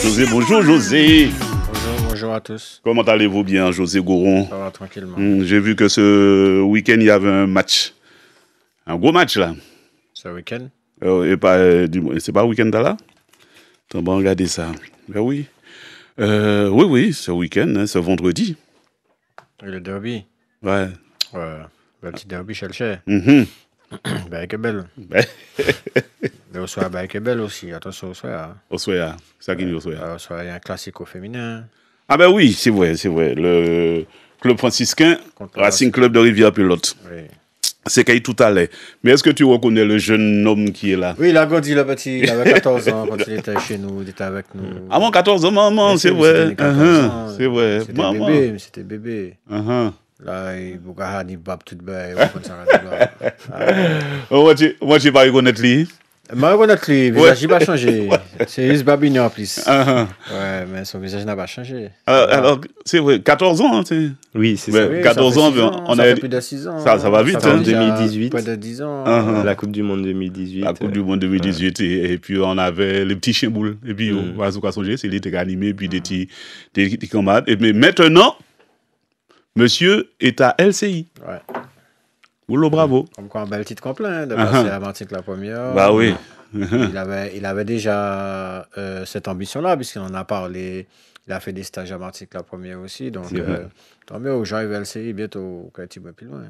José, bonjour José. Bonjour à tous. Comment allez-vous bien, José Goron? Ça va tranquillement. J'ai vu que ce week-end, il y avait un match. Un gros match, là. Ce week-end? Et pas, c'est pas week-end là? On va regarder ça. Ben oui. Oui, ce week-end, hein, ce vendredi. Et le derby? Ouais. Le petit derby Chelsea. Baïkebel. Mais au soir, Baïkebel aussi. Attention au soir. Au soir. Ça qui dit au soir. Au soir, il y a un classique au féminin. Ah ben oui, c'est vrai. Le club franciscain, Racing Club de Rivière-Pilote. Oui. C'est qu'il tout à l'heure. Mais est-ce que tu reconnais le jeune homme qui est là? Oui, il a grandi, le petit. Il avait 14 ans quand il était chez nous, il était avec nous. Ah bon, 14 ans, maman, c'est vrai. C'est vrai. C'était bébé. Là, il bouga ni bab tout bas. Moi, je n'ai pas reconnaître lui. Moi, reconnaître lui, le visage n'a pas changé. C'est juste Babine en plus. Ouais, mais son visage n'a pas changé. Alors, c'est vrai, 14 ans, tu sais. Oui, c'est ça. 14 ans, on a plus de 6 ans. Ça va vite. Ça hein. 2018. Pas de 10 ans. La Coupe du Monde 2018. La Coupe du Monde 2018. Et puis, on avait les petits chiens boules. Et puis, on va se songer, c'est les était animés, puis des petits camarades. Et mais maintenant, monsieur est à LCI. Ouais. Oula, bravo. Comme quoi, un bel titre complet, de passer à Martinique la première. Bah oui. Il avait déjà cette ambition-là, puisqu'il en a parlé. Il a fait des stages à Martinique la première aussi. Donc, tant mieux, j'arrive à LCI bientôt, quand il va plus loin.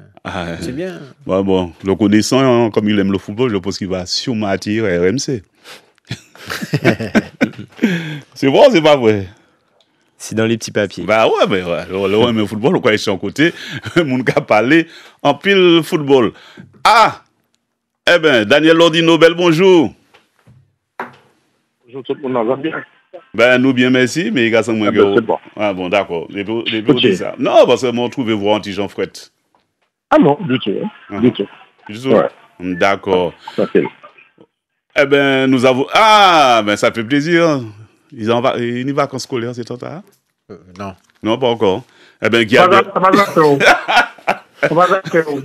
C'est bien. Bon, le connaissant, comme il aime le football, je pense qu'il va sûrement attirer RMC. C'est bon, c'est pas vrai? C'est dans les petits papiers. Bah ouais, mais le football, quoi, ici en côté, mon gars parler en pile football. Ah! Eh ben, Daniel Lordi Nobel, bonjour. Bonjour tout le monde, va bien. Ben, nous bien, merci, mais il y a ça, moi, c'est bon. Ah bon, d'accord. Les dit ça. Non, parce que moi, trouvez-vous anti-Jean Fouette. Ah non, du tout. Du tout. Du tout? Ouais. D'accord. Ça fait. Eh ben, nous avons... Ah, ben, ça fait plaisir. Ils y vacances scolaires, c'est tout ça? Non. Non, pas encore. Eh ben, Guy Ça va,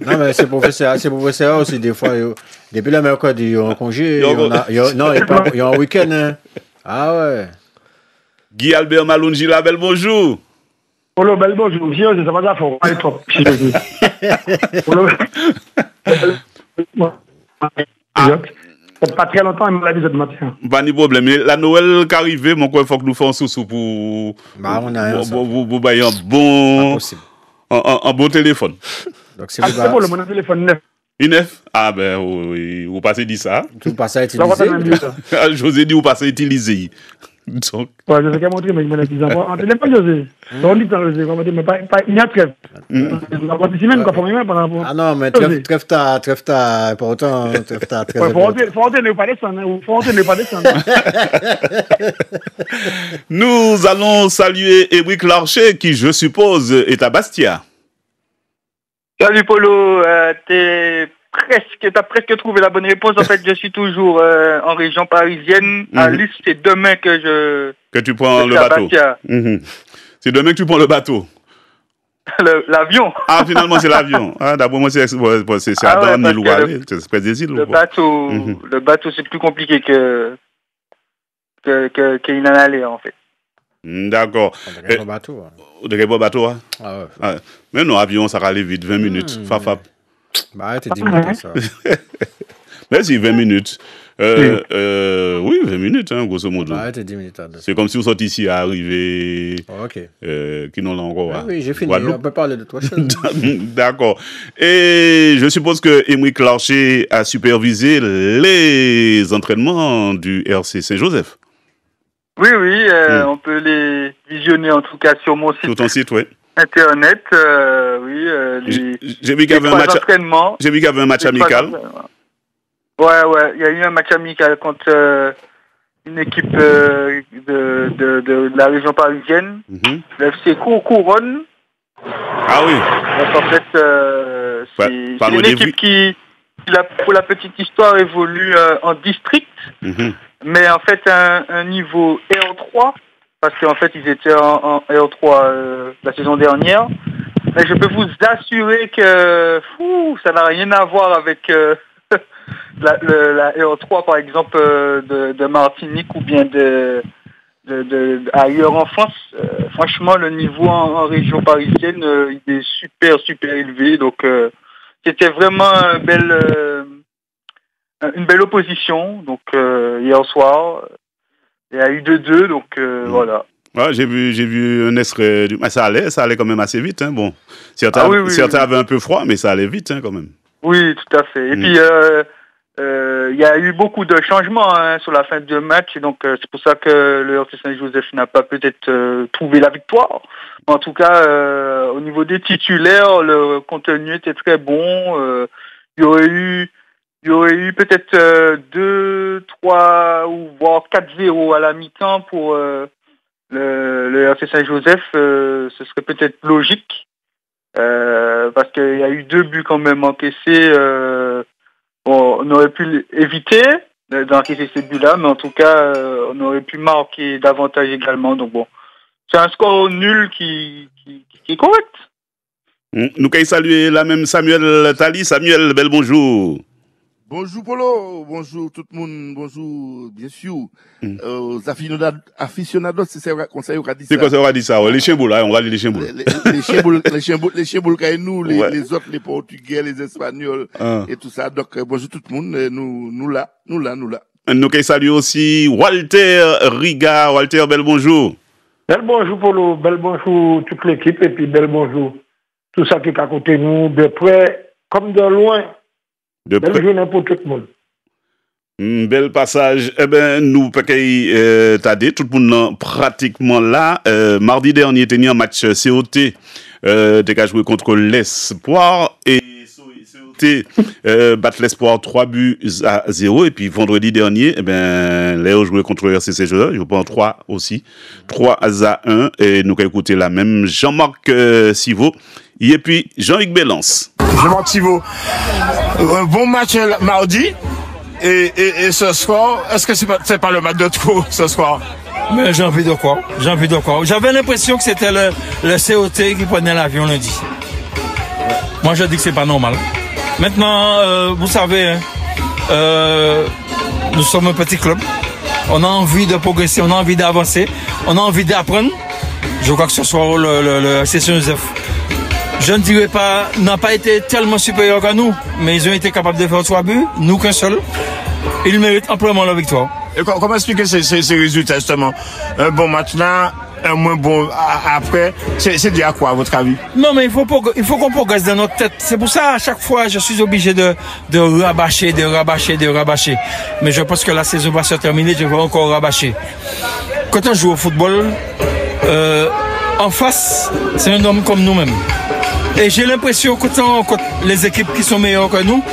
non, mais c'est professeur aussi, des fois. Depuis la mercredi, ils ont un congé. Il y a un week-end. Hein. Ah ouais. Guy Albert Malounji Label, bonjour. Polo, bel bonjour. Monsieur, ça va, faut pas trop. Pas très longtemps, il m'a dit cette matin. Pas de problème. La Noël qui arrive, mon il faut que nous fassions sous pour. On a vous bailler un bon téléphone. Donc c'est bon, le mon téléphone neuf. Neuf? Ah ben, oui, vous passez dit ça. Tout passe à utiliser. José dit, vous passez à utiliser. Donc. Ouais, je vais montrer, mais je me dis, on ne pas José. On dit dans José, on va dire, mais pas, il y a trêve. On va dire, semaine, quoi, faut même pendant. Ah non, mais trêve ta, pour autant, trêve ta, très faut entrer, ne pas descendre, faut entrer, ne pas descendre. Nous allons saluer Éric Larcher, qui, je suppose, est à Bastia. Salut Polo, t'as presque trouvé la bonne réponse. En fait, je suis toujours en région parisienne. À Lys, c'est demain que tu prends le bateau. C'est demain que tu prends le bateau. L'avion. Ah, finalement, c'est l'avion. Ah, d'abord, moi, c'est à Dorne, c'est près des îles. Le bateau, c'est plus compliqué qu'il n'en allait, en fait. D'accord. On bon bateau. Bateau, hein? Ah ouais. Mais non, avion, ça va aller vite, 20 minutes. Fafap. Bah, arrête, 10 minutes, ça. Merci, 20 minutes. Oui, 20 minutes, hein, grosso modo. Bah, arrête, 10 minutes. C'est comme si vous sortiez ici à arriver. Ok. Qui n'ont encore. Ah, oui, j'ai fini. On peut parler de toi. D'accord. Et je suppose que Émeric Larcher a supervisé les entraînements du RC Saint-Joseph. Oui, on peut les visionner en tout cas sur mon site. Sur ton site, oui. Internet, oui. J'ai vu qu'il y avait un match. J'ai vu qu'il y avait un match amical. Ouais, il y a eu un match amical contre une équipe de la région parisienne, le FC Couronne. Ah oui. Donc en fait, c'est une équipe qui, pour la petite histoire, évolue en district. Mais en fait, un niveau R3 R3, parce qu'en fait, ils étaient en R3 la saison dernière. Mais je peux vous assurer que ça n'a rien à voir avec la R3, par exemple, de Martinique ou bien ailleurs en France. Franchement, le niveau en région parisienne, il est super, super élevé. Donc, c'était vraiment une belle opposition. Donc, hier soir, il y a eu 2-2. Donc, voilà. Ouais, j'ai vu un extrait. Ça allait quand même assez vite. Hein. Bon, certains avaient un peu froid, mais ça allait vite quand même. Oui, tout à fait. Et puis, il y a eu beaucoup de changements sur la fin du match. Donc, c'est pour ça que le RC Saint-Joseph n'a pas peut-être trouvé la victoire. En tout cas, au niveau des titulaires, le contenu était très bon. Il y aurait eu peut-être 2, 3 ou voire 4-0 à la mi-temps pour le RC Saint-Joseph. Ce serait peut-être logique parce qu'il y a eu 2 buts quand même encaissés. On aurait pu éviter d'encaisser ces buts-là, mais en tout cas, on aurait pu marquer davantage également. Donc bon, c'est un score nul qui est correct. Nous allons saluer la même Samuel Tali. Samuel, bel bonjour. Bonjour Polo, bonjour tout le monde, bonjour bien sûr. Aficionados, c'est ça qu'on dit ça. C'est quoi ça on dit ça? Les chiens boules, on va dire les chiens boules. Les chiens boules comme nous, les autres, les Portugais, les Espagnols et tout ça. Donc bonjour tout le monde, nous là. Nous allons saluer aussi Walter Riga. Walter, bel bonjour. Bel bonjour Polo, bel bonjour toute l'équipe et puis bel bonjour tout ça qui est à côté de nous, de près comme de loin. Belle journée pour tout le monde. Bel passage. Eh ben, nous, Tadé, tout le monde pratiquement là. Mardi dernier, il y a un match COT qui a joué contre l'Espoir et COT battre l'Espoir 3-0. Et puis vendredi dernier, eh ben, Léo joué contre le RCC Joseph, je pense 3 aussi. 3-1. Et nous avons écouté la même Jean-Marc Sivo. Et puis Jean-Luc Bélance. Jean-Marc Sivo. Un bon match mardi. Et ce soir, est-ce que c'est pas le match de trop ce soir? Mais j'ai envie de quoi? J'avais l'impression que c'était le COT qui prenait l'avion lundi. Moi, je dis que c'est pas normal. Maintenant, vous savez, nous sommes un petit club. On a envie de progresser, on a envie d'avancer, on a envie d'apprendre. Je crois que ce soir, le Saint-Joseph, je ne dirais pas, n'a pas été tellement supérieur qu'à nous, mais ils ont été capables de faire 3 buts, nous qu'un seul. Ils méritent amplement la victoire. Et comment expliquer ces résultats, justement? Un bon match là, un moins bon après, c'est dû à quoi, à votre avis? Non, mais il faut qu'on progresse dans notre tête. C'est pour ça, à chaque fois, je suis obligé de rabâcher. Mais je pense que la saison va se terminer, je vais encore rabâcher. Quand on joue au football, en face, c'est un homme comme nous-mêmes. Et j'ai l'impression que les équipes qui sont meilleures que nous,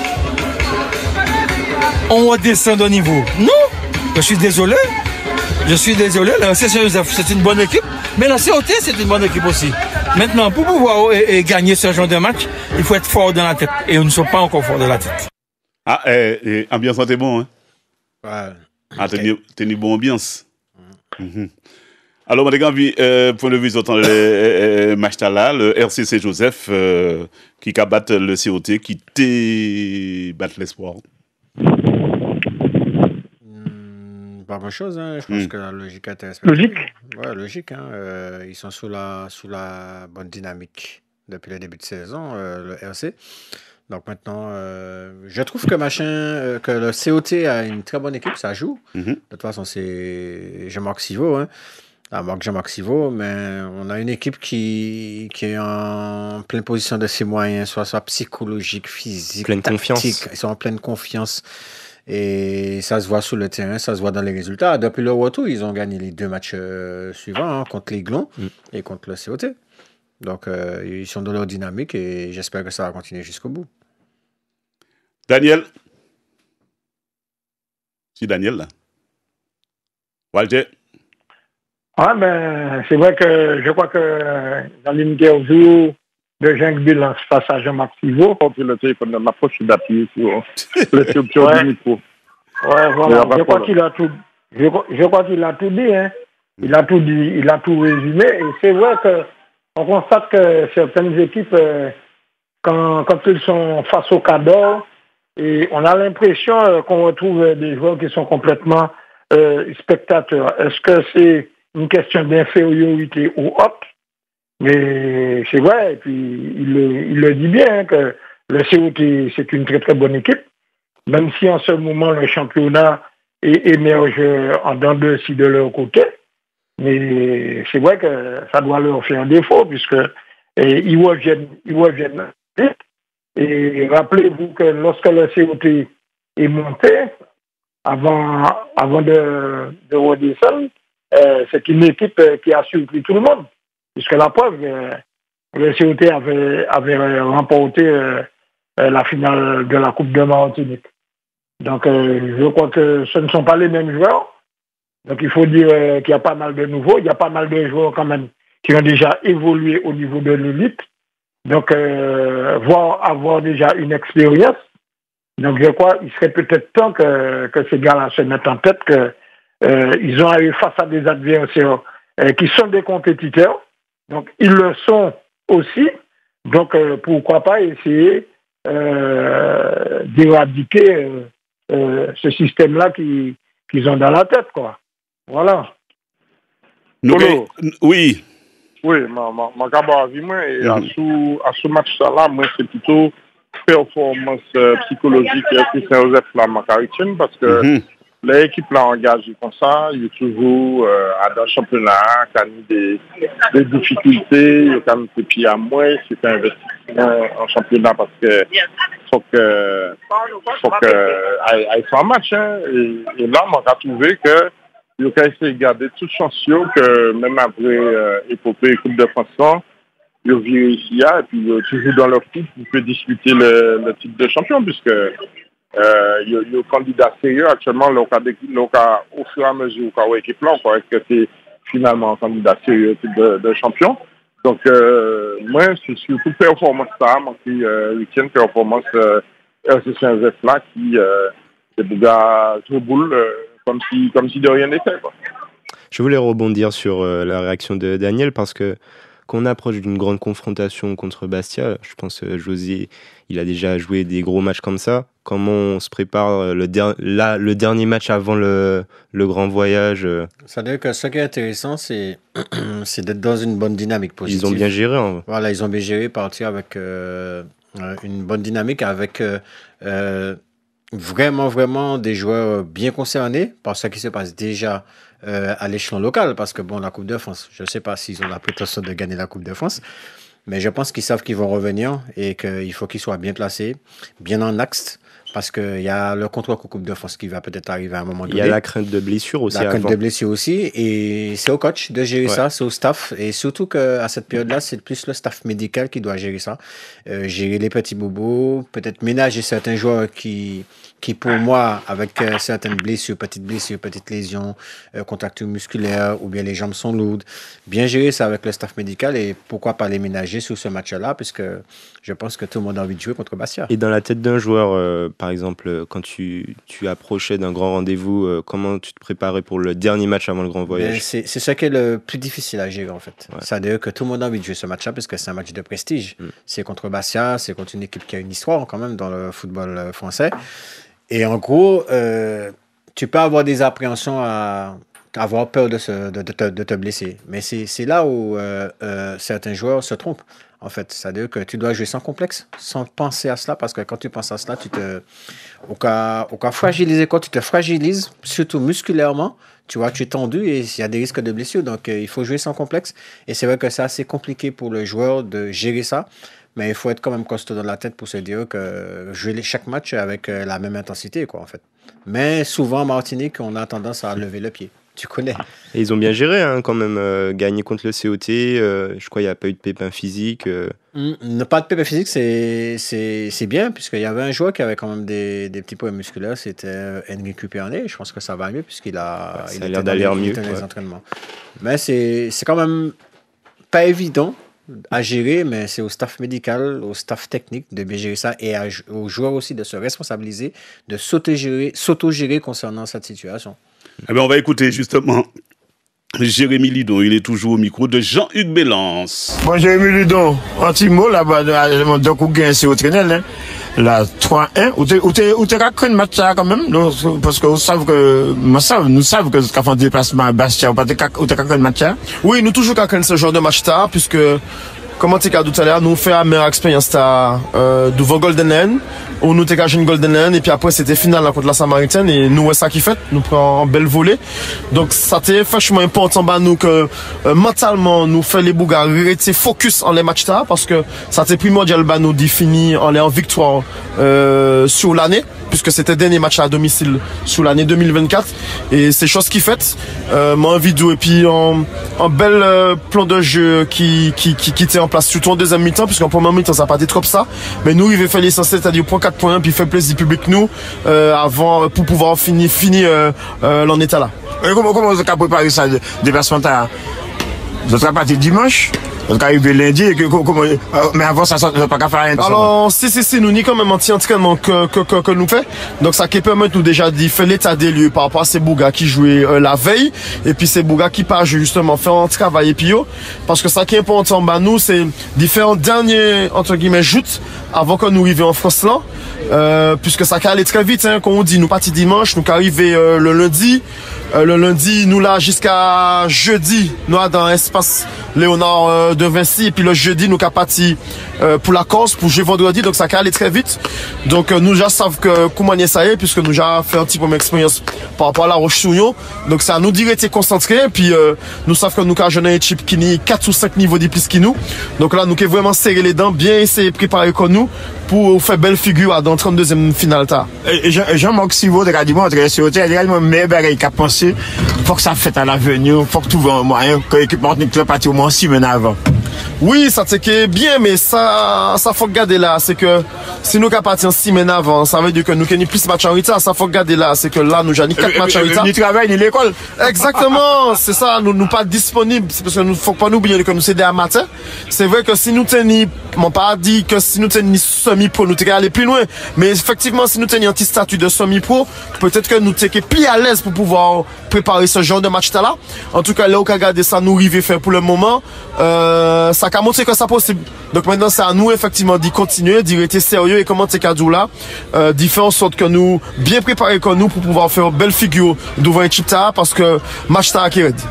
on redescend de niveau. Non, je suis désolé. La Saint-Joseph, c'est une bonne équipe, mais la COT, c'est une bonne équipe aussi. Maintenant, pour pouvoir gagner ce genre de match, il faut être fort dans la tête. Et nous ne sommes pas encore forts dans la tête. Ah, ambiance, t'es bon, hein? Ouais. Ah, t'es une bonne ambiance. Alors, moi, j'ai envie, point de vue sur le match là, le RCC Joseph qui a battu le COT, qui battu l'Espoir. Pas grand chose, hein. Je pense que la logique est Logique? Ouais, logique, hein. Ils sont sous la bonne dynamique depuis le début de saison, le RC. Donc maintenant, je trouve que que le COT a une très bonne équipe, ça joue. De toute façon, c'est Jean-Marc Sivo, hein. Jean-Marc Sivo, mais on a une équipe qui est en pleine position de ses moyens, soit psychologique, physique, pleine tactique. Confiance. Ils sont en pleine confiance. Et ça se voit sur le terrain, ça se voit dans les résultats. Depuis le retour, ils ont gagné les 2 matchs suivants, hein, contre l'Aiglon et contre le COT. Donc, ils sont dans leur dynamique et j'espère que ça va continuer jusqu'au bout. Daniel? Si Daniel, là. Walter? Ah, ben, c'est vrai que je crois que dans l'interview de Jean Bélance face à Jean-Marc Sivo, quand le téléphone de m'approche d'appuyer sur le structure du micro. Ouais, voilà. Je crois qu'il a tout dit, hein. Il a tout dit, il a tout résumé. Et c'est vrai qu'on constate que certaines équipes, quand ils sont face au cadre, et on a l'impression qu'on retrouve des joueurs qui sont complètement spectateurs. Est-ce que c'est une question d'infériorité ou autre? Mais c'est vrai, et puis il le dit bien, que le COT, c'est une très très bonne équipe, même si en ce moment le championnat émerge en dents de scie de leur côté. Mais c'est vrai que ça doit leur faire un défaut, puisque ils reviennent vite. Et rappelez-vous que lorsque le COT est monté, avant de redescendre, c'est une équipe qui a surpris tout le monde. Puisque la preuve, le COT avait remporté la finale de la Coupe de Martinique. Donc, je crois que ce ne sont pas les mêmes joueurs. Donc, il faut dire qu'il y a pas mal de nouveaux. Il y a pas mal de joueurs quand même qui ont déjà évolué au niveau de l'élite. Donc, avoir déjà une expérience. Donc, je crois qu'il serait peut-être temps que ces gars-là se mettent en tête qu'ils ont eu face à des adversaires qui sont des compétiteurs. Donc, ils le sont aussi. Donc, pourquoi pas essayer d'éradiquer ce système-là qu'ils ont dans la tête, quoi. Voilà. Oui. Oui, ma camarade, moi, et à ce match-là, moi, c'est plutôt performance psychologique et Saint-Joseph là, ma caractère, parce que l'équipe l'a engagé comme ça, il est toujours dans le championnat, qui a mis des difficultés, il a mis des pieds à moi, c'est un investissement en championnat parce que faut que il soit un match, hein, et là, on a trouvé que il a essayé de garder toute chance que même après épopée Coupe de France, il a viré ici, et puis toujours dans leur coupe, il peut disputer le titre de champion, puisque il y a un candidat sérieux actuellement, au fur et à mesure où l'équipe là, on croit que c'est finalement un candidat sérieux au titre de champion. Donc, moi, c'est surtout performance ça, mon petit week-end, performance RC5F là, qui est déjà trop boule, comme si de rien n'était, quoi. Je voulais rebondir sur la réaction de Daniel, parce que qu'on approche d'une grande confrontation contre Bastia, je pense que José, il a déjà joué des gros matchs comme ça. Comment on se prépare le dernier match avant le grand voyage? Ça veut dire que ce qui est intéressant, c'est d'être dans une bonne dynamique positive. Ils ont bien géré. Hein. Voilà, ils ont bien géré, partir avec une bonne dynamique, avec vraiment des joueurs bien concernés par ce qui se passe déjà à l'échelon local, parce que bon, la Coupe de France, je ne sais pas s'ils ont la prétention de gagner la Coupe de France, mais je pense qu'ils savent qu'ils vont revenir et qu'il faut qu'ils soient bien placés, bien en axe, parce qu'il y a le contrôle Coupe de France qui va peut-être arriver à un moment donné. Il y a la crainte de blessure aussi. La crainte de blessure aussi, et c'est au coach de gérer ça, c'est au staff, et surtout qu'à cette période-là, c'est plus le staff médical qui doit gérer ça, gérer les petits bobos, peut-être ménager certains joueurs qui pour moi, avec certaines blessures, petites lésions, contractures musculaires, ou bien les jambes sont lourdes, bien gérer ça avec le staff médical, et pourquoi pas les ménager sur ce match-là, puisque je pense que tout le monde a envie de jouer contre Bastia. Et dans la tête d'un joueur, par exemple, quand tu approchais d'un grand rendez-vous, comment tu te préparais pour le dernier match avant le grand voyage? C'est ce qui est le plus difficile à gérer, en fait. Ouais. C'est-à-dire que tout le monde a envie de jouer ce match-là, parce que c'est un match de prestige. C'est contre Bastia, c'est contre une équipe qui a une histoire quand même dans le football français. Et en gros, tu peux avoir des appréhensions à avoir peur de te blesser. Mais c'est là où certains joueurs se trompent, en fait. C'est-à-dire que tu dois jouer sans complexe, sans penser à cela, parce que quand tu penses à cela, au cas fragiliser, quand tu te fragilises, surtout musculairement, tu vois, tu es tendu et il y a des risques de blessure. Donc, il faut jouer sans complexe. Et c'est vrai que c'est assez compliqué pour le joueur de gérer ça. Mais il faut être quand même costaud dans la tête pour se dire que jouer chaque match avec la même intensité, quoi, en fait. Mais souvent, en Martinique, on a tendance à lever le pied. Tu connais. Et ils ont bien géré, hein, quand même. Gagner contre le COT, je crois qu'il n'y a pas eu de pépin physique. Ne pas de pépin physique, c'est bien, puisqu'il y avait un joueur qui avait quand même des petits problèmes musculaires. C'était Enrique Pernet. Je pense que ça va mieux, puisqu'il a l'air d'aller mieux. Les entraînements. Mais c'est quand même pas évident à gérer, mais c'est au staff médical, au staff technique de bien gérer ça, et aux joueurs aussi de se responsabiliser, de s'auto-gérer concernant cette situation. Eh bien, on va écouter justement Jérémy Lidon, il est toujours au micro de Jean-Hugues Bélance. Bon, Jérémy Lidon, un petit mot là-bas, donc vous gagnez au Trinel, hein. La 3-1, ou t'es raconté match là quand même, parce que nous savons que vous avez fait un déplacement à Bastia, ou t'es raconté match là? Oui, nous toujours raconté ce genre de match là, puisque, comme tu as dit tout à l'heure, nous fait la meilleure expérience devant Golden Land, où nous t'ai une Golden Land, et puis après c'était final contre la Samaritaine, et nous, ça qui fait, nous prenons un bel volet. Donc, ça t'est franchement important, nous, que, mentalement, nous fait les bougas, rester focus en les matchs là, parce que ça t'est primordial, nous définir en victoire, sur l'année, puisque c'était le dernier match à domicile sur l'année 2024, et c'est chose qui fait, moi, vidéo, et puis, un bel, plan de jeu qui était en place, surtout en deuxième mi-temps, puisqu'en première mi-temps, ça n'a pas été trop ça, mais nous, il va faire l'essentiel, c'est-à-dire, 4 points, puis fait plaisir public nous, avant, pour pouvoir finir, l'en état là. Et comment vous avez préparé ça, déplacement là? Vous êtes parti dimanche? Vous êtes arrivé lundi, mais avant ça, vous n'avez pas qu'à faire rien. Alors, si, nous, ni quand même un petit entraînement que nous fait. Donc, ça qui permet nous déjà de faire l'état des lieux par rapport à ces bougas qui jouaient la veille, et puis ces bougas qui pas justement faire un travail et puis parce que ça qui est important, nous, c'est différents derniers, entre guillemets, joutes avant que nous arrivions en France là, puisque ça qui allait très vite, hein, quand on dit, nous partis dimanche, nous arrivés le lundi. Le lundi, nous là, jusqu'à jeudi, nous là dans l'espace Léonard de Vinci, et puis le jeudi, nous qu'à parti pour la Corse, pour jouer vendredi, donc ça allait très vite. Donc nous déjà savons que comment ça y est, puisque nous déjà fait un petit peu d'expérience par rapport à la Roche-Souillon. Donc ça nous dirait d'être concentré, et puis nous savons que nous qu'à une équipe qui n'est 4 ou 5 niveaux de plus que nous. Donc là, nous qu'à vraiment serrer les dents, bien essayer de préparer comme nous, pour faire belle figure dans 32e finale. Et Jean-Marc Sivo, de Radimon, il a également meilleur qu'à penser, faut que ça fait à l'avenir, faut que tout va en moyen, que l'équipe technique là partir au moins 6 semaines avant. Oui, ça c'est bien, mais ça faut regarder là, c'est que si nous qu'à partir 6 semaines avant, ça veut dire que nous qu'avons plus de matchs en retard, ça faut regarder là, c'est que là nous avons 4 matchs en retard. Ni travail, ni l'école. Exactement, c'est ça, nous pas disponibles, c'est parce que nous faut pas nous oublier que nous c'est des amateurs. C'est vrai que si nous tenons, mon pas dit que si nous tenons semi-pro, nous t'es aller plus loin, mais effectivement si nous tenons un petit statut de semi-pro, peut-être que nous t'es plus à l'aise pour pouvoir préparer ce genre de match là. En tout cas, là où qu'à regarder ça, nous arriver faire pour le moment, ça a montré que c'est possible. Donc maintenant, c'est à nous effectivement d'y continuer, d'y rester sérieux et comment ces cadeaux là, d'y faire en sorte que nous bien préparer comme nous pour pouvoir faire une belle figure devant l'équipe là, parce que match là qui est ready.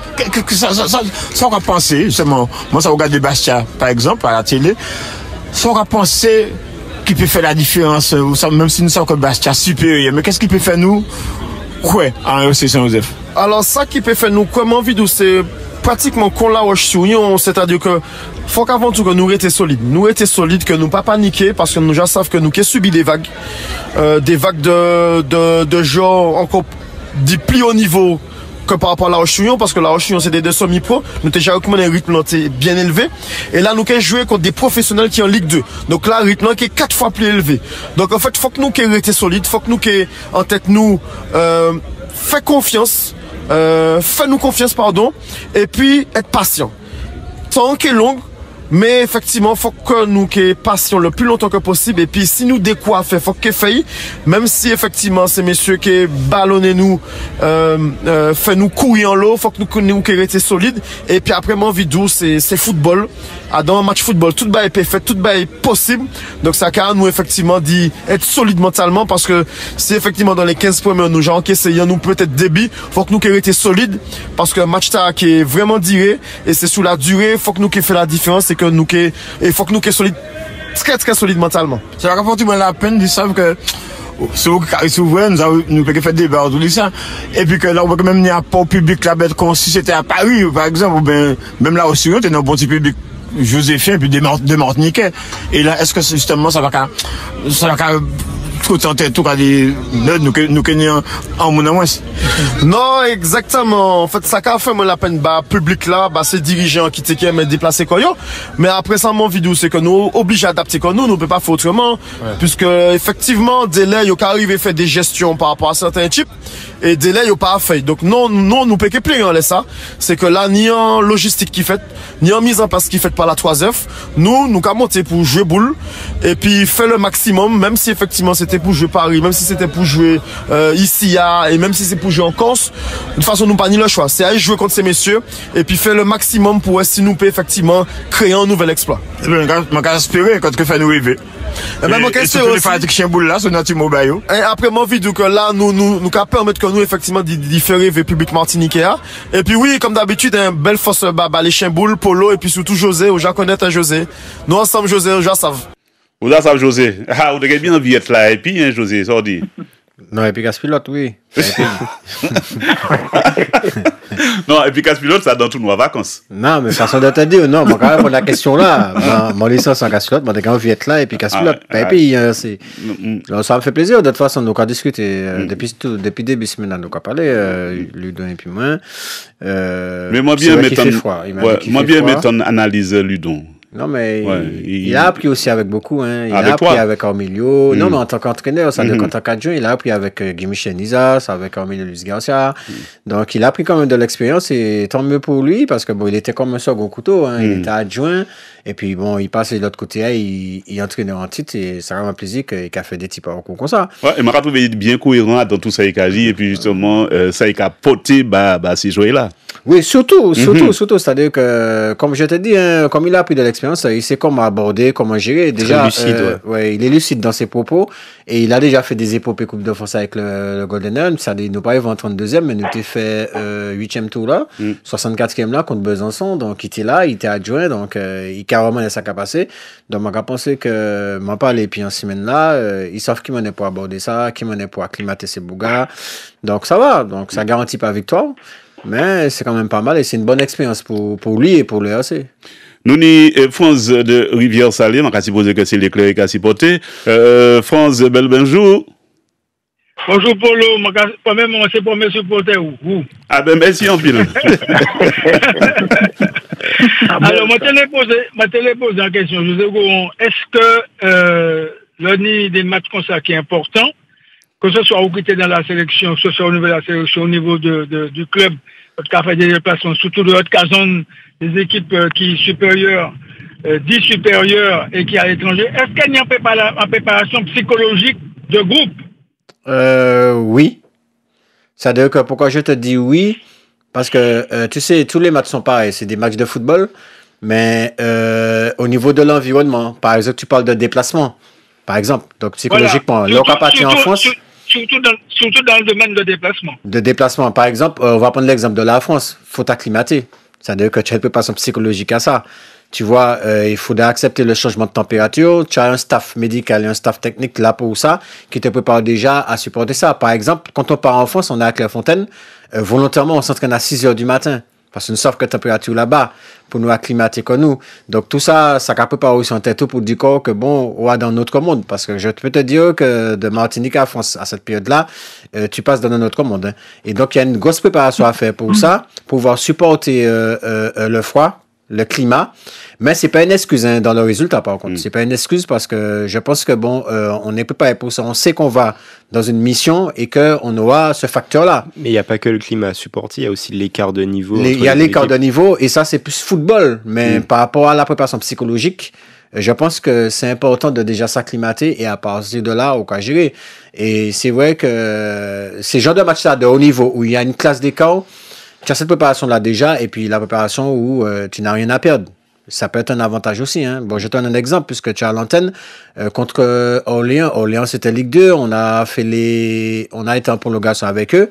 Ça on va penser justement. Moi, ça regarde Bastia par exemple à la télé. Ça on va penser qui peut faire la différence, même si nous savons que Bastia supérieur, mais qu'est-ce qui peut faire nous? Ouais, en Saint-Joseph. Alors ça qui peut faire nous comment vidéo, c'est pratiquement qu'on la Roche-Souillon, c'est-à-dire que faut qu'avant tout que nous restions solides. Nous restions solides, que nous pas paniquer, parce que nous déjà savons que nous qui subi des vagues de genre encore du plus haut niveau que par rapport à la Roche-Souillon, parce que la Roche-Souillon c'est des semi-pro, nous déjà recommandé un rythme bien élevé, et là nous qu'à jouer contre des professionnels qui sont en Ligue 2. Donc là, le rythme qui est 4 fois plus élevé. Donc en fait, faut que nous qui restions solides, faut que nous qui en tête nous fait confiance. Fais-nous confiance, pardon, et puis être patient. Tant qu'il est long, mais effectivement, faut que nous soyons patients le plus longtemps que possible. Et puis, si nous décoiffons, faut que faille, même si effectivement ces messieurs qui ballonnent nous, fait nous courir en l'eau, faut que nous restions solides. Et puis après, mon vidéo, c'est football. Dans un match football, tout est parfait, tout est possible. Donc, ça a nous effectivement dit être solide mentalement, parce que si effectivement dans les 15 premiers, nous gens encaissé, nous peut-être débit, faut que nous restions solides, parce que le match qui est vraiment duré, et c'est sous la durée, faut que nous fait la différence, et que nous il faut que nous soyons solides, très très solides mentalement. Ça va rapporter la peine, ils savent que si vous voulez, nous pouvons faire des débats autour ça. Et puis que là, on peut même venir pas au public là, comme si c'était à Paris, par exemple, ou bien, même là aussi, on est dans un bon petit public joséphien, puis des Martiniquais. Et là, est-ce que justement, ça va tout cas nous connaissons en mon moins. Non, exactement. En fait, ça qu'a fait la peine public là, ces dirigeants qui me déplacer quoi. Mais après ça, mon vidéo, c'est que nous obligés d'adapter comme nous ne peut pas faire autrement, puisque effectivement, dès là, il arrive à faire des gestions par rapport à certains types. et délai il pas fait. Donc non nous peut que plus on laisse ça, c'est que là ni en logistique qui fait, ni en mise en place qui fait par la 3F, nous qu'a monter pour jouer boule et puis faire le maximum, même si effectivement c'était pour jouer Paris, même si c'était pour jouer ici et même si c'est pour jouer en Corse, de toute façon nous pas ni le choix, c'est aller jouer contre ces messieurs et puis faire le maximum pour si nous peut effectivement créer un nouvel exploit. On va espérer quand que fait nous rêver. Et ben, les fanatiques Chimboul là, c'est notre mobile. Et après, mon vidéo que là, nous permettre que nous, effectivement, différer le public martiniquais. Et puis oui, comme d'habitude, un belle force, les Chimboul, Polo, et puis surtout José, ou connaît un José. Nous ensemble, José, ou savent. Vous savez, José. Ah, vous avez bien envie d'être là, et puis, hein, José, ça dit. Non, et puis Caspilote, oui. Non, et puis Caspilote, ça dans tous nos vacances. Non, mais façon de te dire, non, moi, quand même, pour la question là, mon licence en Caspilote, moi, j'ai envie d'être là, et puis Caspilote. Et puis, c'est. Ça me fait plaisir, de toute façon, nous, avons discuté, depuis début semaine, nous, avons parlé, Ludon et puis moi. Mais moi, bien mettre en analyse, Ludon. Non, mais il a appris aussi avec beaucoup. Hein. Il a appris avec Armilio. Non, mais en tant qu'entraîneur, ça veut dire qu'en tant qu'adjoint, il a appris avec Guy-Michel Nizas, avec Armilio Luis Garcia. Donc, il a appris quand même de l'expérience et tant mieux pour lui parce que bon, il était comme un second couteau. Hein. Il était adjoint. Et puis, bon, il passe de l'autre côté, il entraînait en titre et ça rend un plaisir qu'il a fait des types en comme ça. Ouais, il m'a trouvé bien cohérent dans tout ça, il a dit. Et puis, justement, ça, il a poté, ces joueurs-là. Oui, surtout. C'est-à-dire que, comme je te dis, hein, comme il a appris de l'expérience, il sait comment aborder, comment gérer. Déjà, lucide, il est lucide dans ses propos et il a déjà fait des épopées Coupe de France avec le Golden Elm. C'est-à-dire, nous pas en 32e, mais nous t'ai fait 8e tour là, 64e là contre Besançon. Donc, il était là, il était adjoint, donc il carrément à sa capacité. Donc, on a pensé que m'en parler puis en semaine là, ils savent qui m'en est pour aborder ça, qui m'en est pour acclimater ses bougas. Donc, ça va. Donc, ça garantit pas victoire. Mais c'est quand même pas mal et c'est une bonne expérience pour lui et pour le AC. Nous, France de Rivière-Salée, on a supposé que c'est l'éclair qui a supporté. France, bel bonjour. Bonjour Polo, moi-même, c'est pour mes supporters. Ah ben, merci en pile. Alors, moi, je pose la question. Est-ce que l'ONI des matchs comme ça qui est important, que ce soit où qui était dans la sélection, que ce soit au niveau de la sélection, au niveau du club, qui a fait des déplacements, surtout de votre caserne, des équipes qui sont supérieures, 10 supérieures et qui à l'étranger, est-ce qu'il y a une préparation psychologique de groupe? Oui. C'est-à-dire que pourquoi je te dis oui? Parce que, tu sais, tous les matchs sont pareils, c'est des matchs de football, mais au niveau de l'environnement, par exemple, tu parles de déplacement, par exemple, donc psychologiquement, voilà. L'OCA parti en France... Surtout dans le domaine de déplacement. De déplacement. Par exemple, on va prendre l'exemple de la France. Il faut t'acclimater. C'est-à-dire que tu as une préparation psychologique à ça. Tu vois, il faudrait accepter le changement de température. Tu as un staff médical et un staff technique là pour ça, qui te prépare déjà à supporter ça. Par exemple, quand on part en France, on est à Clairefontaine. Volontairement, on s'entraîne à 6 heures du matin. Parce que nous savons que la température là-bas, pour nous acclimater comme nous. Donc tout ça, ça prépare aussi en tête pour dire que bon, on va dans notre monde. Parce que je peux te dire que de Martinique à France, à cette période-là, tu passes dans notre monde. Hein. Et donc il y a une grosse préparation à faire pour ça, pour pouvoir supporter le froid, le climat. Mais c'est pas une excuse hein, dans le résultat, par contre. C'est pas une excuse parce que je pense que bon, on est préparé pour ça. On sait qu'on va dans une mission et qu'on aura ce facteur-là. Mais il n'y a pas que le climat à supporter, il y a aussi l'écart de niveau. Il y a l'écart de niveau et ça, c'est plus football. Mais par rapport à la préparation psychologique, je pense que c'est important de déjà s'acclimater et à partir de là, on va gérer. Et c'est vrai que ces genres de matchs-là de haut niveau où il y a une classe d'écart, tu as cette préparation-là déjà et puis la préparation où tu n'as rien à perdre. Ça peut être un avantage aussi. Hein. Bon, je te donne un exemple puisque tu as l'antenne contre Orléans. Orléans, c'était Ligue 2. On a été en prolongation avec eux.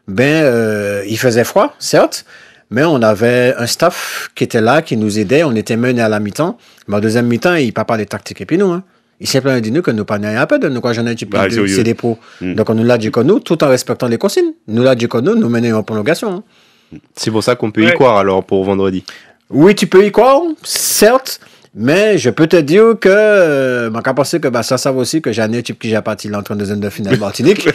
Il faisait froid, certes, mais on avait un staff qui était là, qui nous aidait. On était menés à la mi-temps. Mais en deuxième mi-temps, il ne parle pas des tactiques et puis nous. Hein. Il simplement dit nous que nous pas rien à perdre. Nous, quoi, j'en ai dit c'est des pros. Donc, on nous l'a dit que nous, tout en respectant les consignes. Nous l'a dit que nous menons en prolongation. Hein. C'est pour ça qu'on peut y croire alors pour vendredi. Oui, tu peux y croire, certes, mais je peux te dire que mon cas pensé que ça savent aussi que j'ai un type qui j'ai parti l'entrée en deuxième de finale Martinique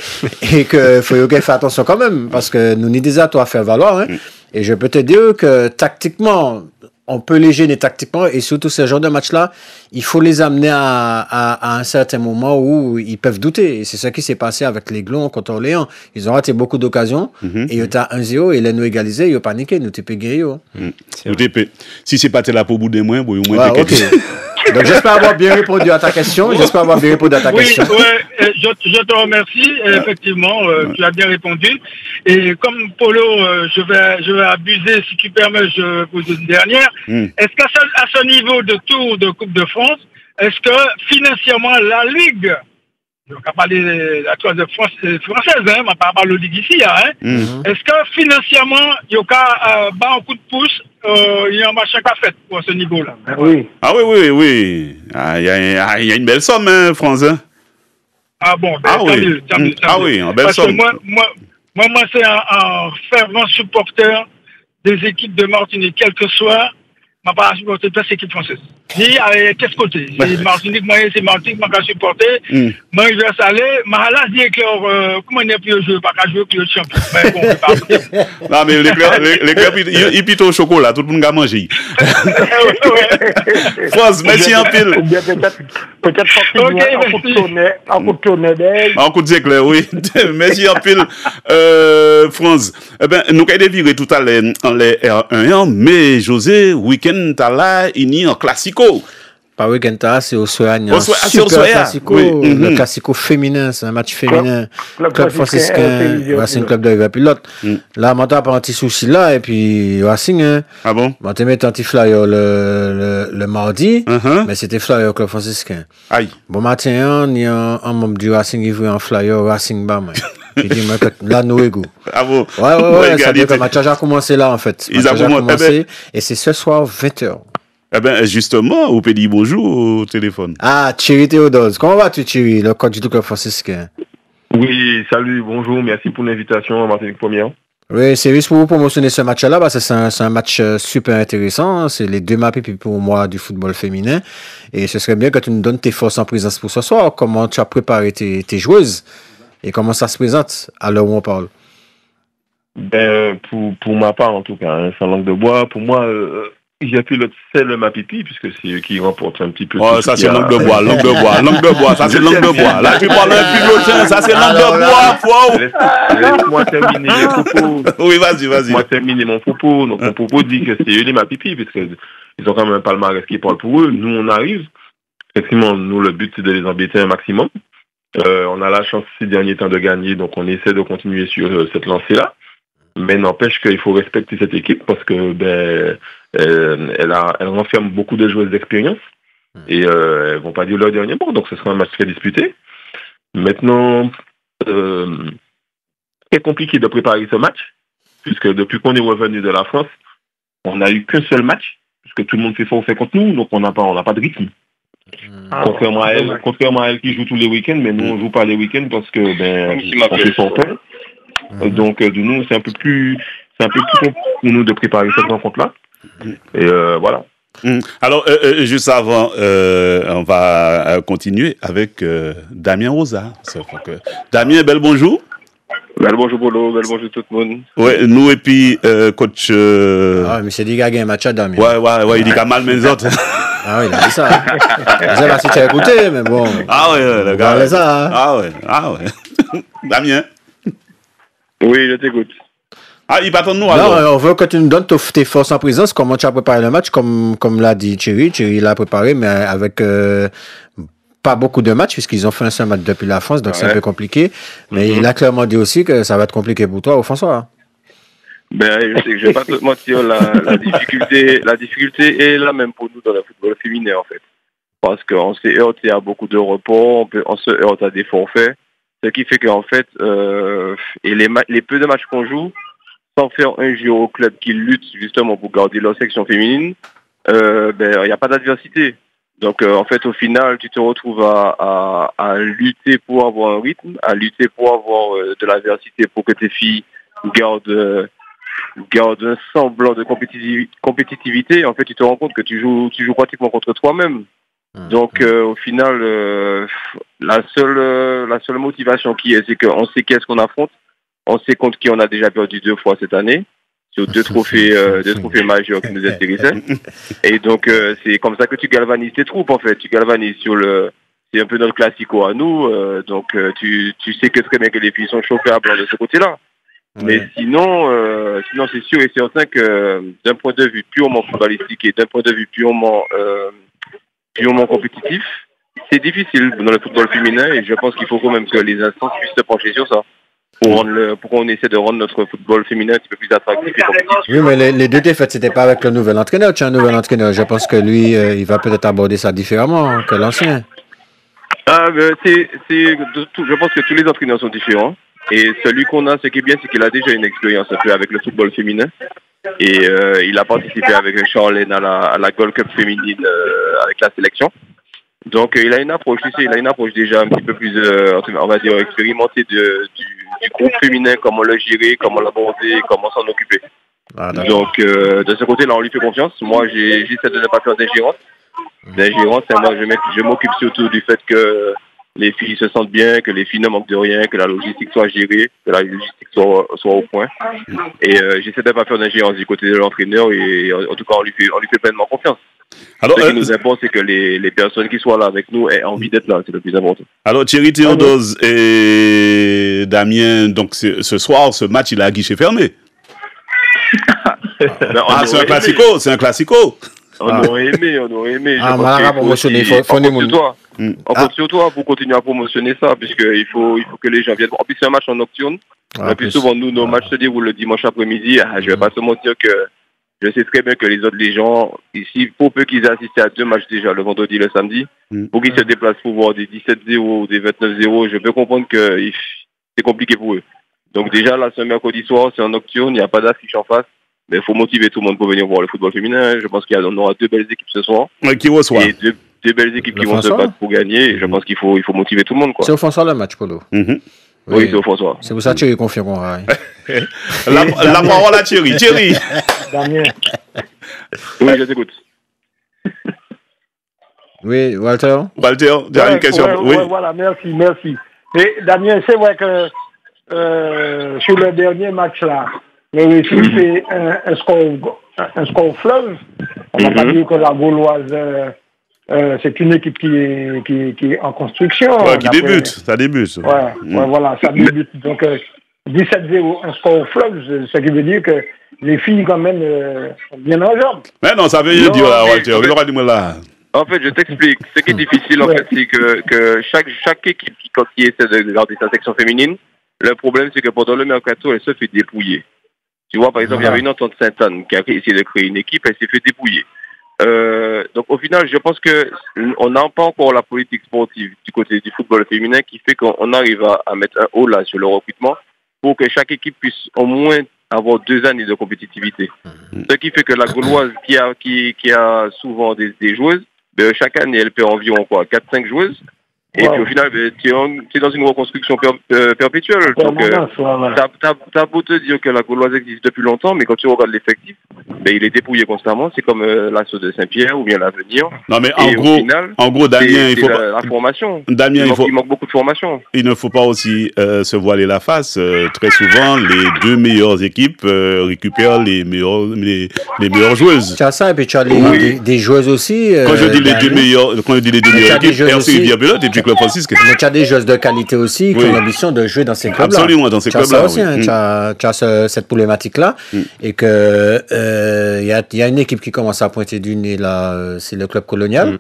et que faut faire attention quand même parce que nous n'y des à toi à faire valoir. Hein, et je peux te dire que tactiquement, on peut les gêner tactiquement et surtout ce genre de match-là, il faut les amener à un certain moment où ils peuvent douter. Et c'est ça qui s'est passé avec les Glons contre Orléans. Ils ont raté beaucoup d'occasions et ils étaient à 1-0 et ils nous égalisaient, ils ont paniqué, nous t'es guéri. Si c'est pas là pour bout des mois, au moins Donc j'espère avoir bien répondu à ta question. Oui, je te remercie. Effectivement, tu as bien répondu. Et comme Polo, je vais abuser, si tu permets, je pose une dernière. Est-ce qu'à ce niveau de tour de Coupe de France, est-ce que financièrement la Ligue, je ne vais pas parler de la classe française, on ne va pas parler de Ligue ici, est-ce que financièrement, il y a un coup de pouce, il y a un machin qu'a fait pour ce niveau-là? Oui. Ah oui. Il y a une belle somme, France. Ah bon, oui, une belle somme. Parce que moi, c'est un fervent supporter des équipes de Martinique, quel que soit. Je ne vais pas supporter toute l'équipe française. Ni à quel côté? C'est Martinique, c'est Martinique, je vais supporter. Moi, je vais aller. Mais là, je dis que comment on est plus joué, pas qu'à jouer plus de champion. Mais bon, non, mais les clubs, ils pitent au chocolat, tout le monde a mangé. France, merci en pile. Peut-être un coup de tonnerre. Un coup de éclair, oui. Merci en pile, France. Eh bien, nous avons déviré tout à l'heure en les R1, mais José, week-end, t'as là, il y a un classico. Pas week-end, c'est au Soya. Super classico. Oui. Le classico féminin, c'est un match féminin. Club franciscain, Racing Club de River-Pilote. Là, on a un petit souci là, et puis Racing. Ah bon? On a mis un petit flyer le mardi, mais c'était flyer Club franciscain. Aïe. Bon matin, il y a un membre du Racing qui veut un flyer Racing Bam. J'ai dit, là, nous égaux. Ah bon? Ouais, ça veut dire que le match a commencé là, en fait. Ils ont commencé, et c'est ce soir, 20h. Eh bien, justement, on peut dire bonjour au téléphone. Ah, Thierry Théodose. Comment vas-tu, Thierry, le coach du club franciscain? Oui, salut, bonjour, merci pour l'invitation à Martinique Première. Oui, c'est juste pour vous promotionner ce match-là, parce que c'est un match super intéressant. C'est les deux maps pour moi du football féminin. Et ce serait bien que tu nous donnes tes forces en présence pour ce soir. Comment tu as préparé tes joueuses et comment ça se présente à l'heure où on parle? Ben, pour ma part, en tout cas, sans langue de bois, pour moi, j'ai pu c'est le Mapipi, puisque c'est eux qui remportent un petit peu. Oh, ça c'est langue de bois, ça c'est langue de bois. Là, tu parles un pilotin, ça c'est langue de bois, wow. Laisse-moi terminer les propos. Oui, vas-y. Laisse-moi terminer mon propos. Donc, mon propos dit que c'est eux les Mapipi, puisqu'ils ont quand même un palmarès qui parle pour eux. Nous, on arrive. Effectivement, nous, le but, c'est de les embêter un maximum. On a la chance ces derniers temps de gagner, donc on essaie de continuer sur cette lancée-là. Mais n'empêche qu'il faut respecter cette équipe parce que elle renferme beaucoup de joueuses d'expérience et elles vont pas dire leur dernier mot, donc ce sera un match très disputé. Maintenant, c'est compliqué de préparer ce match puisque depuis qu'on est revenu de la France, on n'a eu qu'un seul match puisque tout le monde fait forfait contre nous, donc on n'a pas de rythme. Contrairement à elle qui joue tous les week-ends, mais nous on joue pas les week-ends parce que on fait forfait. Donc de nous c'est un peu plus compliqué pour nous de préparer cette rencontre-là. Et voilà. Alors juste avant, on va continuer avec Damien Rosa. Damien, bel bonjour. Bel bonjour Polo, bel bonjour tout le monde. Ouais, nous et puis coach. Ah, mais c'est dit qu'il y a un match à Damien. Ouais, il dit qu'il a mal mes autres. Ah oui, il a dit ça. Je sais pas si tu as écouté, mais bon. Ah ouais, le gars. Il a ça. Ah ouais. Damien. Oui, je t'écoute. Ah, il part de nous alors. Non, on veut que tu nous donnes tes forces en présence, comment tu as préparé le match, comme l'a dit Thierry. Thierry l'a préparé, mais avec pas beaucoup de matchs, puisqu'ils ont fait un seul match depuis la France, donc c'est un peu compliqué. Mais il a clairement dit aussi que ça va être compliqué pour toi, François. Je sais que je vais pas te mentir, la difficulté est la même pour nous dans le football féminin, en fait. Parce qu'on s'est heurté à beaucoup de repos, on se heurte à des forfaits. Ce qui fait qu'en fait, et les peu de matchs qu'on joue, sans faire un jeu au club qui lutte justement pour garder leur section féminine, il n'y a pas d'adversité. Donc en fait, au final, tu te retrouves à lutter pour avoir un rythme, à lutter pour avoir de l'adversité pour que tes filles gardent un semblant de compétitivité. En fait, tu te rends compte que tu joues pratiquement contre toi-même. Donc au final, la seule motivation qui est, c'est qu'on sait qu'est-ce qu'on affronte, on sait contre qui on a déjà perdu 2 fois cette année, sur deux trophées majeurs qui nous intéressaient. Et donc, c'est comme ça que tu galvanises tes troupes, en fait. Tu galvanises c'est un peu notre classico à nous. Donc, tu sais que très bien que les filles sont chauffables de ce côté-là. Mais sinon, c'est sûr et certain que d'un point de vue purement footballistique et d'un point de vue purement compétitif, c'est difficile dans le football féminin et je pense qu'il faut quand même que les instances puissent se pencher sur ça pour qu'on essaie de rendre notre football féminin un petit peu plus attractif et compétitif. Oui, mais les deux défaites, c'était pas avec le nouvel entraîneur. Tu as un nouvel entraîneur. Je pense que lui, il va peut-être aborder ça différemment que l'ancien. Je pense que tous les entraîneurs sont différents. Et celui qu'on a, ce qui est bien, c'est qu'il a déjà une expérience un peu avec le football féminin. Et il a participé avec Charlène à la Gold Cup féminine avec la sélection. Donc il a une approche, déjà un petit peu plus, on va dire, expérimentée du groupe féminin, comment le gérer, comment l'aborder, comment s'en occuper. Donc de ce côté-là, on lui fait confiance. Moi, j'essaie de ne pas faire d'ingérence. Moi, je m'occupe surtout du fait que les filles se sentent bien, que les filles ne manquent de rien, que la logistique soit gérée, que la logistique soit au point. Et j'essaie de ne pas faire d'ingérence du côté de l'entraîneur et en tout cas, on lui fait pleinement confiance. Alors, ce qui nous importe, c'est que les personnes qui soient là avec nous aient envie d'être là, c'est le plus important. Alors Thierry Théodose et Damien, donc ce soir, ce match, il est à guichet fermé. C'est un classico. On aurait aimé. Promotionner, on compte sur toi pour continuer à promotionner ça, puisqu'il faut que les gens viennent. En plus, c'est un match en nocturne. Le plus souvent, nos matchs se déroulent le dimanche après-midi. Je vais pas te mentir que je sais très bien que les gens, ici, pour peu qu'ils aient assisté à 2 matchs déjà, le vendredi et le samedi, pour qu'ils se déplacent pour voir des 17-0 ou des 29-0, je peux comprendre que c'est compliqué pour eux. Donc déjà, là, ce mercredi soir, c'est en nocturne, il n'y a pas d'affiche en face. Mais il faut motiver tout le monde pour venir voir le football féminin. Je pense qu'on aura 2 belles équipes ce soir. Qui reçoit. Et deux belles équipes qui vont se battre pour gagner. Et je pense qu'il faut motiver tout le monde. C'est au François le match, Polo. Oui, c'est au François. C'est pour ça que Thierry confirmera. La parole à Thierry. Damien. Oui, je t'écoute. Oui, Walter, tu as une question. Oui, voilà, merci. Et Damien, c'est vrai que sur le dernier match là, le récit c'est un score fleuve. On va pas dire que la Gauloise c'est une équipe qui est en construction. Qui débute, ça débute. Voilà, ça débute. Donc 17-0, un score fleuve, ce qui veut dire que les filles quand même sont bien en jambes. Mais non, ça veut rien dire là, Walter. En fait, je t'explique. Ce qui est difficile, en fait, c'est que chaque équipe qui essaie de garder sa section féminine, le problème, c'est que pendant le mercato, elle se fait dépouiller. Tu vois, par exemple, il y avait une entente Sainte-Anne qui a essayé de créer une équipe, elle s'est fait dépouiller. Donc, au final, je pense que on n'a pas encore la politique sportive du côté du football féminin qui fait qu'on arrive à mettre un haut là sur le recrutement pour que chaque équipe puisse au moins avoir 2 années de compétitivité. Ce qui fait que la Gauloise qui a souvent des joueuses, chaque année, elle perd environ 4-5 joueuses. Et puis au final, tu es dans une reconstruction perpétuelle. Donc, t'as beau te dire que la Gauloise existe depuis longtemps, mais quand tu regardes l'effectif, il est dépouillé constamment. C'est comme l'assaut de Saint-Pierre ou bien l'Avenir. Non, mais en gros, Damien, il faut pas. La formation. Damien, il manque beaucoup de formation. Il ne faut pas aussi se voiler la face. Très souvent, les 2 meilleures équipes récupèrent les meilleures joueuses. Tu as ça, et puis tu as des joueuses aussi. Quand je dis les 2 meilleures équipes, RC Via-Belote et puis Club Francis. Mais tu as des joueuses de qualité aussi qui ont l'ambition de jouer dans ces clubs-là. Absolument, dans ces clubs-là. Tu as cette problématique-là. Et que il y a une équipe qui commence à pointer du nez là, c'est le club colonial.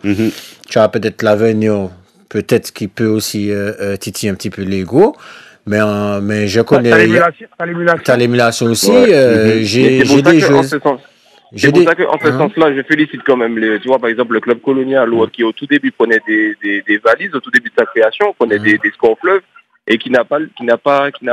Tu as peut-être l'Avenir, peut-être qui peut aussi titiller un petit peu l'ego. Mais je connais. T'as l'émulation aussi. J'ai des joueuses. C'est pour ça qu'en ce sens-là, je félicite quand même, tu vois, par exemple, le club colonial qui au tout début prenait des valises, au tout début de sa création, prenait des scores fleuves, et qui n'a pas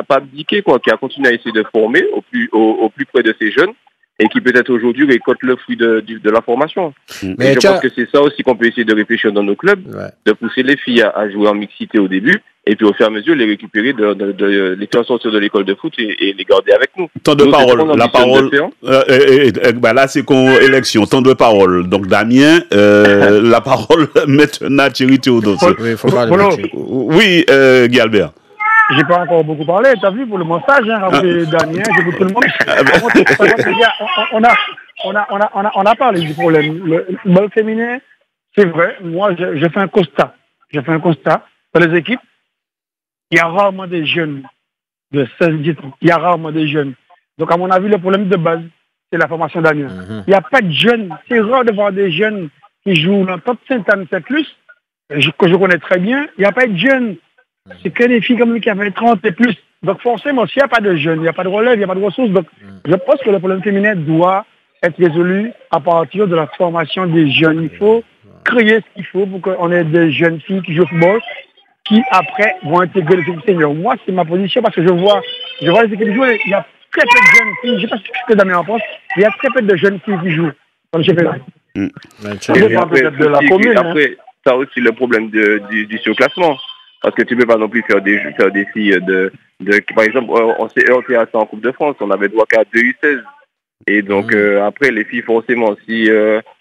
abdiqué, qui a continué à essayer de former au plus près de ces jeunes, et qui peut-être aujourd'hui récolte le fruit de la formation. Mais je pense que c'est ça aussi qu'on peut essayer de réfléchir dans nos clubs, de pousser les filles à jouer en mixité au début, et puis au fur et à mesure les récupérer, les faire sortir de l'école de foot et les garder avec nous. Temps de parole, la parole. Là c'est qu'on élection, temps de parole. Donc Damien, la parole maintenant Thierry Théodose. Oui, il faut parler. Oui, Guy Albert. j'ai pas encore beaucoup parlé, t'as vu, pour le montage, hein, après Damien, j'écoute tout le monde. On a parlé du problème. Le ball féminin, c'est vrai, moi, je fais un constat. Dans les équipes, il y a rarement des jeunes de 16-10 ans. Il y a rarement des jeunes. Donc, à mon avis, le problème de base, c'est la formation d'Amiens. Il n'y a pas de jeunes. C'est rare de voir des jeunes qui jouent dans le top 5 ans, c'est plus, que je connais très bien. Il n'y a pas de jeunes. C'est que des filles comme lui qui avaient 30 et plus. Donc, forcément, s'il n'y a pas de jeunes, il n'y a pas de relève, il n'y a pas de ressources. Donc, je pense que le problème féminin doit être résolu à partir de la formation des jeunes. Il faut créer ce qu'il faut pour qu'on ait des jeunes filles qui jouent au football, qui après vont intégrer l'équipe senior. Moi, c'est ma position parce que je vois les équipes jouer. Il y a très peu de jeunes filles. Je ne sais pas ce que Damien en pense, mais il y a très peu de jeunes filles qui jouent dans le championnat. Après, ça aussi le problème du surclassement. Parce que tu ne peux pas non plus faire des filles par exemple, on s'est heurté à ça en Coupe de France, on avait droit qu'à 2 U16. Et donc après, les filles, forcément, si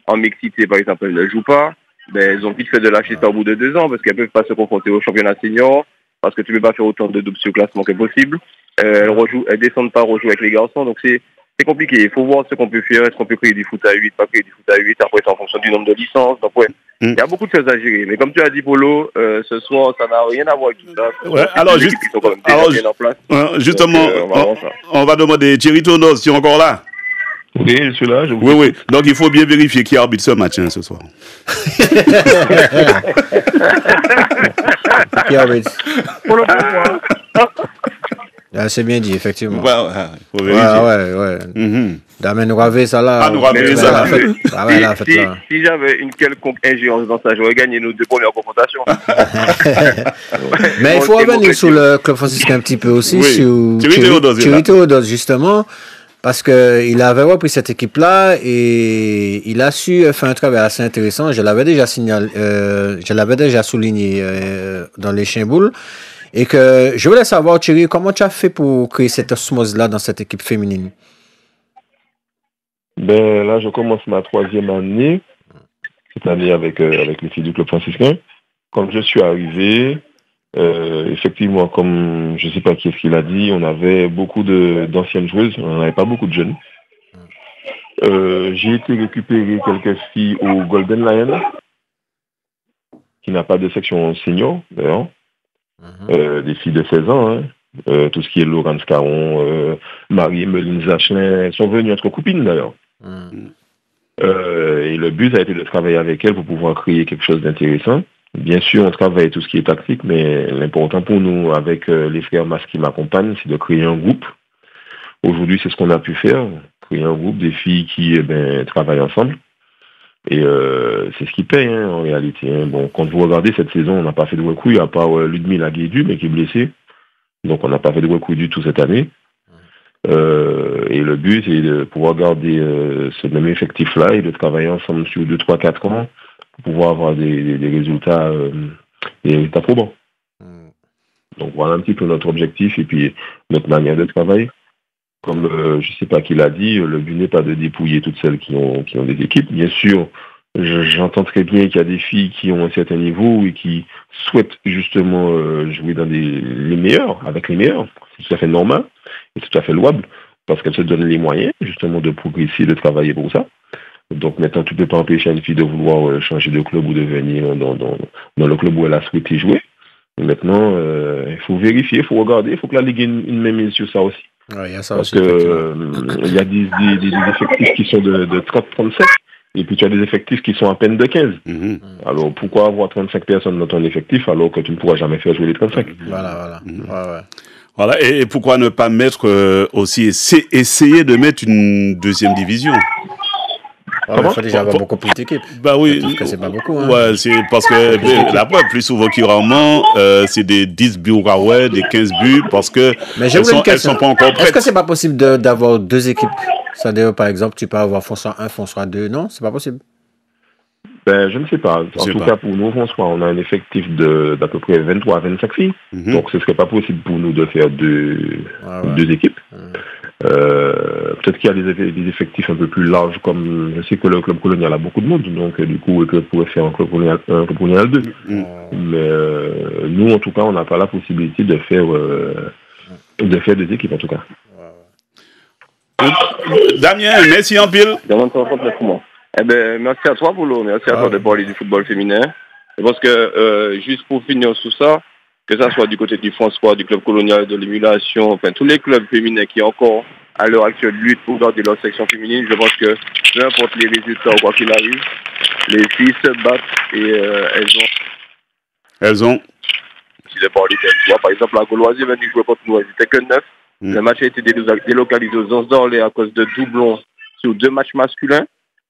en mixité, par exemple, elles ne jouent pas, ben, elles ont vite fait de lâcher ça au bout de 2 ans, parce qu'elles ne peuvent pas se confronter au championnat senior, parce que tu ne peux pas faire autant de doubles surclassement que possible. Elles descendent pas rejouer avec les garçons, donc c'est compliqué. Il faut voir ce qu'on peut faire, est-ce qu'on peut créer du foot à 8, pas créer du foot à 8, après c'est en fonction du nombre de licences. Donc ouais, il y a beaucoup de choses à gérer. Mais comme tu as dit, Polo, ce soir, ça n'a rien à voir avec tout ça. Ouais, alors, bien en place. Justement, donc, on va demander Thierry Tournos, tu es encore là? Oui, je suis là. Oui. Donc, il faut bien vérifier qui arbitre ce match ce soir. Qui arbitre? C'est bien dit, effectivement. Il faut vérifier. Ouais. Damien nous ravé ça là. Nous ravé ça là. Si j'avais une quelconque ingérence dans ça, j'aurais gagné nos 2 premières confrontations. Mais il faut revenir sur le club franciscain un petit peu aussi, sur Thierry Théodos, justement. Parce qu'il avait repris cette équipe-là et il a su faire un travail assez intéressant. Je l'avais déjà souligné dans les Chiens-Boules. Et que je voulais savoir, Thierry, comment tu as fait pour créer cette osmose-là dans cette équipe féminine? Ben là, je commence ma 3e année, cette année avec les filles du club franciscain. Quand je suis arrivé, effectivement, comme je ne sais pas qui est-ce qu'il a dit, on avait beaucoup d'anciennes joueuses, on n'avait pas beaucoup de jeunes. J'ai été récupérer quelques filles au Golden Lion, qui n'a pas de section senior, d'ailleurs. Des filles de 16 ans, hein. Tout ce qui est Laurence Caron, Marie-Emeline Zachelin, elles sont venues être copines, d'ailleurs. Et le but a été de travailler avec elles pour pouvoir créer quelque chose d'intéressant. Bien sûr, on travaille tout ce qui est tactique, mais l'important pour nous, avec les frères Mas qui m'accompagnent, c'est de créer un groupe. Aujourd'hui, c'est ce qu'on a pu faire, créer un groupe des filles qui travaillent ensemble. Et c'est ce qui paye, hein, en réalité. Hein. Bon, quand vous regardez cette saison, on n'a pas fait de recrues, à part Ludmila Guédu, mais qui est blessée. Donc, on n'a pas fait de recrues du tout cette année. Et le but, c'est de pouvoir garder ce même effectif-là et de travailler ensemble sur 2, 3, 4 ans pour pouvoir avoir des résultats probants. Donc, voilà un petit peu notre objectif et puis notre manière de travailler. Comme je ne sais pas qui l'a dit, le but n'est pas de dépouiller toutes celles qui ont des équipes. Bien sûr, j'entends très bien qu'il y a des filles qui ont un certain niveau et qui souhaitent justement jouer dans les meilleurs, avec les meilleurs. C'est tout à fait normal et tout à fait louable parce qu'elles se donnent les moyens justement de progresser, de travailler pour ça. Donc maintenant, tu ne peux pas empêcher une fille de vouloir changer de club ou de venir dans le club où elle a souhaité jouer. Et maintenant, il faut vérifier, il faut regarder, il faut que la Ligue ait une même mise sur ça aussi. Ouais, y a ça parce aussi, il y a des effectifs qui sont de 30-35 et puis tu as des effectifs qui sont à peine de 15. Alors pourquoi avoir 35 personnes dans ton effectif alors que tu ne pourras jamais faire jouer les 35? Voilà. Voilà, et pourquoi ne pas mettre aussi, essayer de mettre une 2e division? Il faut déjà avoir beaucoup plus d'équipes. Bah oui. Parce que c'est pas beaucoup. Hein. Ouais, c'est parce que la preuve, plus souvent qu'il rarement, c'est des 10 buts des 15 buts parce que elles sont pas encore prêtes. Est-ce que c'est pas possible d'avoir 2 équipes? C'est-à-dire, par exemple, tu peux avoir François 1, François 2, non? C'est pas possible. Ben, je ne sais pas. En tout cas, pour nous, François, on a un effectif d'à peu près 23 à 25 filles. Donc, ce ne serait pas possible pour nous de faire deux équipes. Peut-être qu'il y a des effectifs un peu plus larges, comme je sais que le club colonial a beaucoup de monde, donc du coup le club pourrait faire un club colonial 2. Mais nous, en tout cas, on n'a pas la possibilité de faire des équipes, en tout cas. Damien, merci en pile. Eh ben, merci à toi, Paulo. Merci à toi de parler du football féminin. Je pense que, juste pour finir sur ça, que ça soit du côté du François, du club colonial, de l'émulation, enfin, tous les clubs féminins qui ont encore, à l'heure actuelle, luttent pour garder leur section féminine, je pense que, peu importe les résultats ou quoi qu'il arrive, les filles se battent et elles ont. Si les parler par exemple, la Gauloise est venue jouer contre nous, elle n'était que 9. Le match a été délocalisé aux Anses-d'Orlé à cause de doublons sur 2 matchs masculins.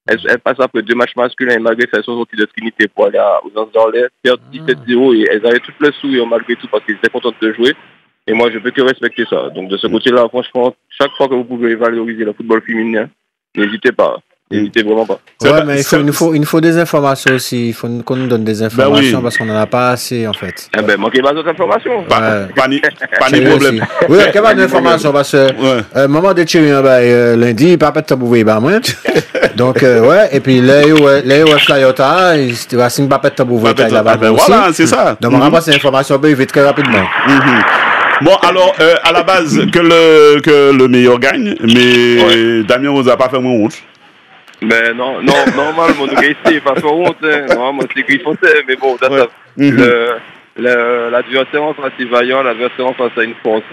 Elle passe après 2 matchs masculins et malgré ça, elles sont sorties de Trinité pour aller aux Anses-d'Orlé, perdre 17-0 et elles avaient tout le sourire malgré tout parce qu'elles étaient contentes de jouer. Et moi, je peux que respecter ça. Donc, de ce côté-là, franchement, chaque fois que vous pouvez valoriser le football féminin, n'hésitez pas. N'hésitez vraiment pas. Ouais, mais il nous faut des informations aussi. Il faut qu'on nous donne des informations parce qu'on n'en a pas assez, en fait. Eh ben, manquez pas d'autres informations. Pas ni problème. Oui, il y a pas d'informations parce que, moment de Thierry, lundi, papa t'a bouvé, moi. Donc, ouais, et puis, là, où Flyota, il va signer papa t'a bouvé, là-bas. Voilà, c'est ça. Donc, on ramasse ces informations vite, très rapidement. Bon, alors, à la base, que le meilleur gagne, mais Damien vous a pas fait mon honte. Mais non, normalement, nous ici, pas faire honte, normalement, c'est Griffontais, mais bon, l'adversaire en face est vaillant, l'adversaire en face a une force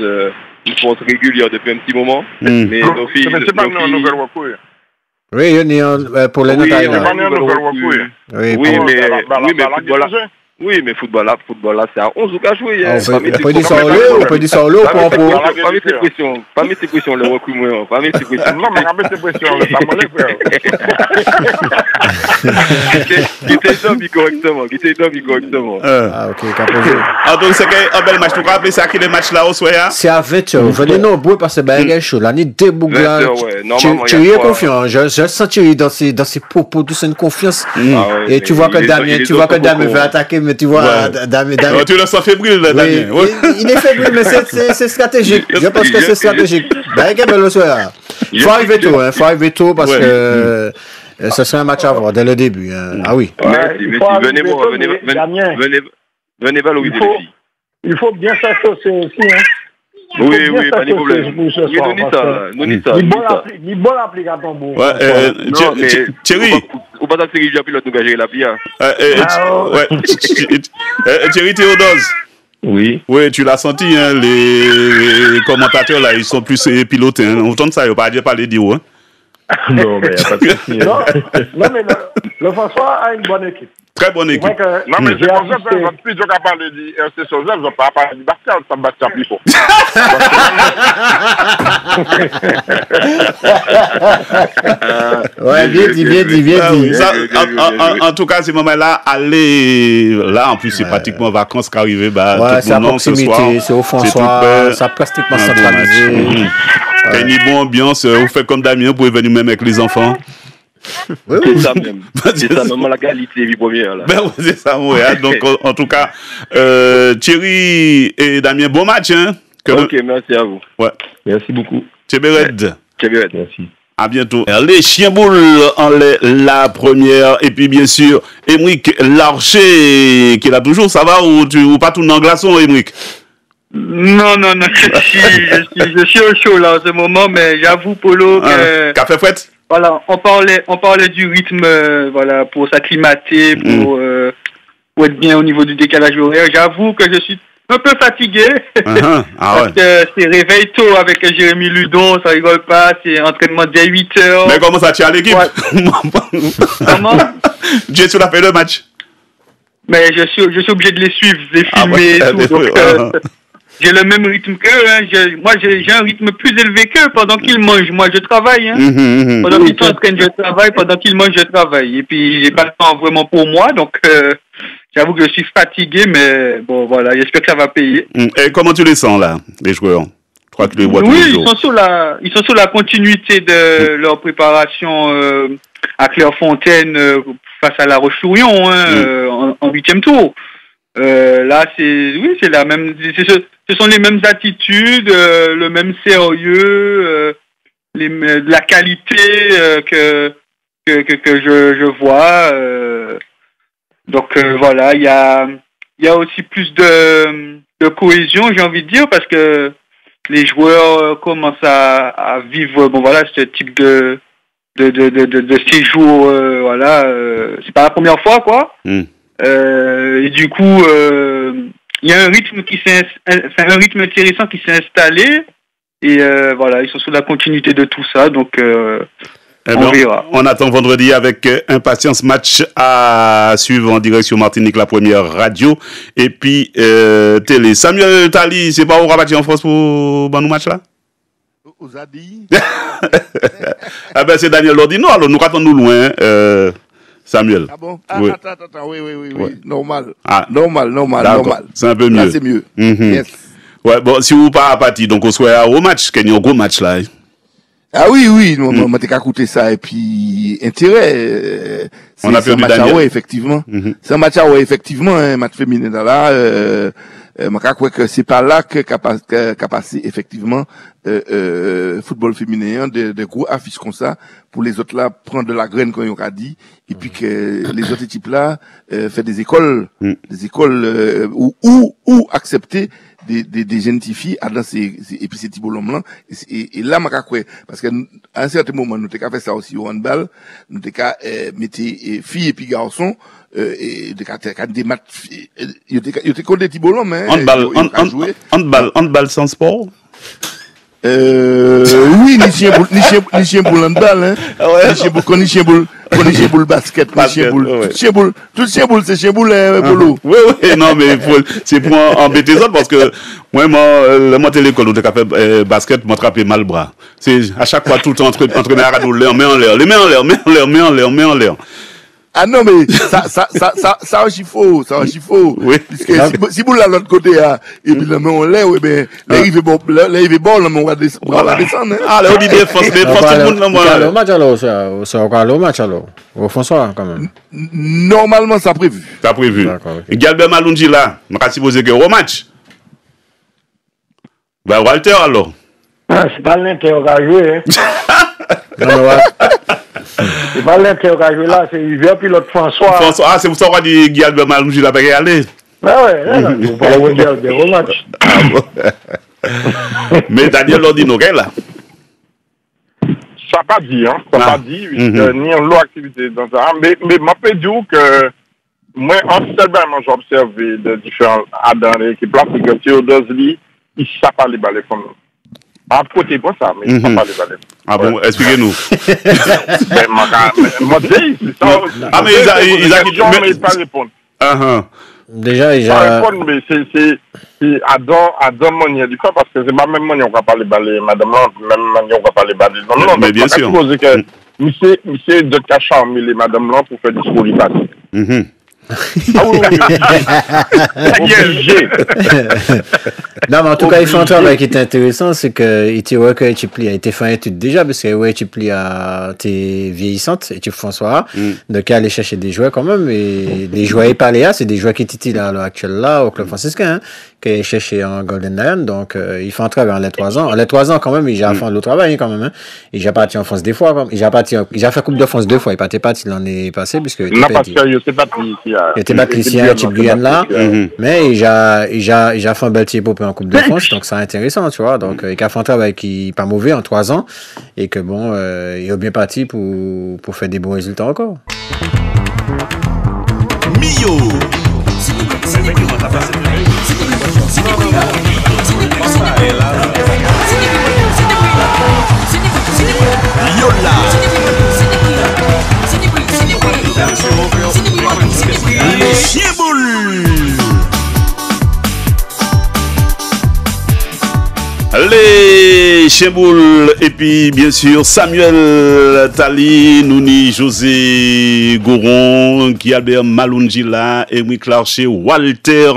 régulière depuis un petit moment, mais nos filles... C'est pas une nouvelle recrue. Oui, il y a pour les notaires. Oui, mais football là, c'est à 11 ou qu'à jouer. On peut dire ça au lot, Pas mettre ces pressions, le recrutement. Pas mettre ces pressions. Non, mais pas mettre ces pressions, ça m'enlève, frère. Quittez correctement. Ah, ok, caposé. Ah, donc c'est un bel match. Tu peux rappeler ça qui est le match là au soir? C'est à 20h. Venez nombreux parce que c'est un chaud. L'année débougla. Tu es confiant. Je sens que dans ses propos, tout c'est une confiance. Et tu vois que Damien veut attaquer. Mais tu vois, Damien. Tu le sens fébrile, Damien. Il est fébrile, mais c'est stratégique. Je pense que c'est stratégique. Il faut arriver tôt parce que ce serait un match à voir dès le début. Ah oui. Venez valoriser les filles. Il faut bien s'associer aussi. Oui, pas de problème. Nous dit ça. Il bon application bon. Thierry. Ou pas que Thierry pilote nous gager la pia. Thierry Théodose. Oui. Oui, tu l'as senti, hein, les commentateurs là, ils sont plus pilotés. Hein. Autant de ça, il n'y a pas parler d'Io. Hein. Non, mais il n'y a pas de souci. Non, mais le François a une bonne équipe. Très bonne équipe. Non, mais c'est pour ça que plus je vais parler du RC Sozef, je ne vais pas parler du Bastia, ça me Bastia plus fort. Ouais, bien dit. En tout cas, ces moments-là, aller là, en plus, c'est pratiquement vacances qu'arriver. Ouais, c'est à proximité, c'est au François, ça pratiquement centralisé. Il y a une bonne ambiance, vous faites comme Damien, vous pouvez venir même avec les enfants. Oui. C'est ça même. C'est ça même la qualité vie première là. C'est ça, oui. Donc en tout cas, Thierry et Damien, bon match, hein. Ok, merci à vous. Ouais. Merci beaucoup. Tchébered. Merci. À bientôt. Les chiens boules en la première. Et puis bien sûr, Émeric Larcher, qui est là toujours, ça va ou pas tout en glaçon, Émeric? Non, je suis au chaud là en ce moment, mais j'avoue, Polo, que... Café fouette? Voilà, on parlait du rythme, voilà, pour s'acclimater, pour être bien au niveau du décalage horaire. J'avoue que je suis un peu fatigué. Parce que c'est réveil tôt avec Jérémy Ludon, ça rigole pas, c'est entraînement dès 8h. Mais comment ça, tu es à l'équipe? Comment? Tu es sur la fin de match? Mais je suis obligé de les suivre, les filmer et tout. Donc, j'ai le même rythme qu'eux. Moi, j'ai un rythme plus élevé qu'eux pendant qu'ils mangent. Moi, je travaille. Pendant qu'ils s'entraînent, je travaille. Pendant qu'ils mangent, je travaille. Et puis, j'ai pas le temps vraiment pour moi. Donc, j'avoue que je suis fatigué. Mais bon, voilà. J'espère que ça va payer. Et comment tu les sens, là, les joueurs? Je crois que tu les vois tous les jours. Ils sont sur la continuité de leur préparation à Clairefontaine face à La Roche-sur-Yon en 8e tour. Là, c'est la même. Ce sont les mêmes attitudes, le même sérieux. la qualité que je vois. Donc voilà, il y a aussi plus de cohésion, j'ai envie de dire, parce que les joueurs commencent à vivre ce type de séjour, c'est pas la première fois, quoi. Et du coup, il y a un rythme intéressant qui s'est installé, et ils sont sur la continuité de tout ça, donc on verra. On attend vendredi avec impatience, match à suivre en direction Martinique, la première radio, et puis télé. Samuel Tali, c'est pas au Rabat en France pour nous match là? Aux Adi. Ah ben c'est Daniel Lordino, alors nous attendons nous loin, Samuel. Ah bon? Oui. Attends, oui. Normal. Ah. Normal. C'est un peu mieux. Là, c'est mieux. Yes. Ouais, bon, si vous pas à partir, donc on soit au match, qu'il y a un gros match là. Ah oui, on t'ai qu'à écouter ça, et puis, intérêt, on a perdu Daniel. Ouais, effectivement. C'est un match à ouais, effectivement, un match féminin là, je crois que c'est pas là qu'a passé, effectivement, football féminin, de gros affiches comme ça, pour les autres là, prendre de la graine, comme on a dit, et puis que les autres équipes là, fait des écoles, ou accepter des jeunes filles à danser, et puis ces petits bonhommes là, et là, parce que, à un certain moment, nous t'ai qu'à faire ça aussi au handball, nous t'ai qu'à, mettre, filles et puis garçons, et des matchs, il t'ai qu'à des petits bonhommes, handball sans sport? Oui, ni chien boule handball, hein. Ni chien boule basket, tout chien boule, c'est chien boule, polo. Oui, non, mais c'est pour embêter ça, parce que, moi, le monter l'école, on a fait basket, m'attraper mal bras. C'est, à chaque fois, tout le temps, entraîneur à nous, les mains en l'air. Ah non, mais ça aussi faux. Oui. Puisque si vous l'avez de l'autre côté, et puis la main en l'air, oui, ben, l'arrivée est bon, on va descendre. Ah, là, on dit défense, tout le monde, là, moi. Le match alors, c'est encore le match alors. Au François, quand même. Normalement, ça prévu. Et Galbert Malunji, là, je vais supposer que au match. Ben, Walter, alors. C'est pas l'Inter qui a joué, hein. C'est pas l'Inter qui a joué là, c'est Hiver puis l'autre François. Ah, c'est pour ça qu'on a dit Guillaume Malouji là, pas y aller. Ouais, vous parlez de gros match. Mais Daniel Lordino, quel là? Ça pas dit, ni en l'autre activité dans ça. Mais je peux dire que moi, en seulement j'ai observé de différents dans l'équipe là, c'est que Théodore Lee, il ne sait pas les balais comme nous. À côté pour ça, mais il ne sait pas les balais. Ah bon, expliquez-nous. Moi, c'est ça. Ah, mais ils a pas répondre. Déjà, il a. Pas répondre, mais c'est Adam Monier du coup, parce que c'est pas même Monier on va pas les balais, madame là, même Monier on va pas les balais. Non, mais bien sûr. Monsieur de cachant, mais les madame là pour faire du discours, il passe. Ah oui. Non, mais en tout cas, il fait un travail qui est intéressant, c'est que il a été fait une étude déjà, parce que Chipli a été vieillissante, et tu François, donc il aller chercher des joueurs quand même, et les joueurs Paléa, c'est des joueurs qui titillent à l'heure actuelle là, au club franciscain, hein, qui est cherché en Golden Lion, donc il fait un travail en les 3 ans. En les 3 ans, quand même, il a fait le travail quand même, hein. Il a parti en France des fois, il a fait Coupe de France 2 fois, il n'était pas parti l'année passée, puisque il était battu ici à Type Guyane là, mais il a fait un bel petit épopée en Coupe de France, donc c'est intéressant, tu vois. Donc il a fait un travail qui n'est pas mauvais en 3 ans, et que bon, il est bien parti pour faire des bons résultats encore. Mio. Les Chemboul, et puis bien sûr Samuel Tali, Nouni, José Goron, Guilbert Malunjila, Émeric Larcher, Walter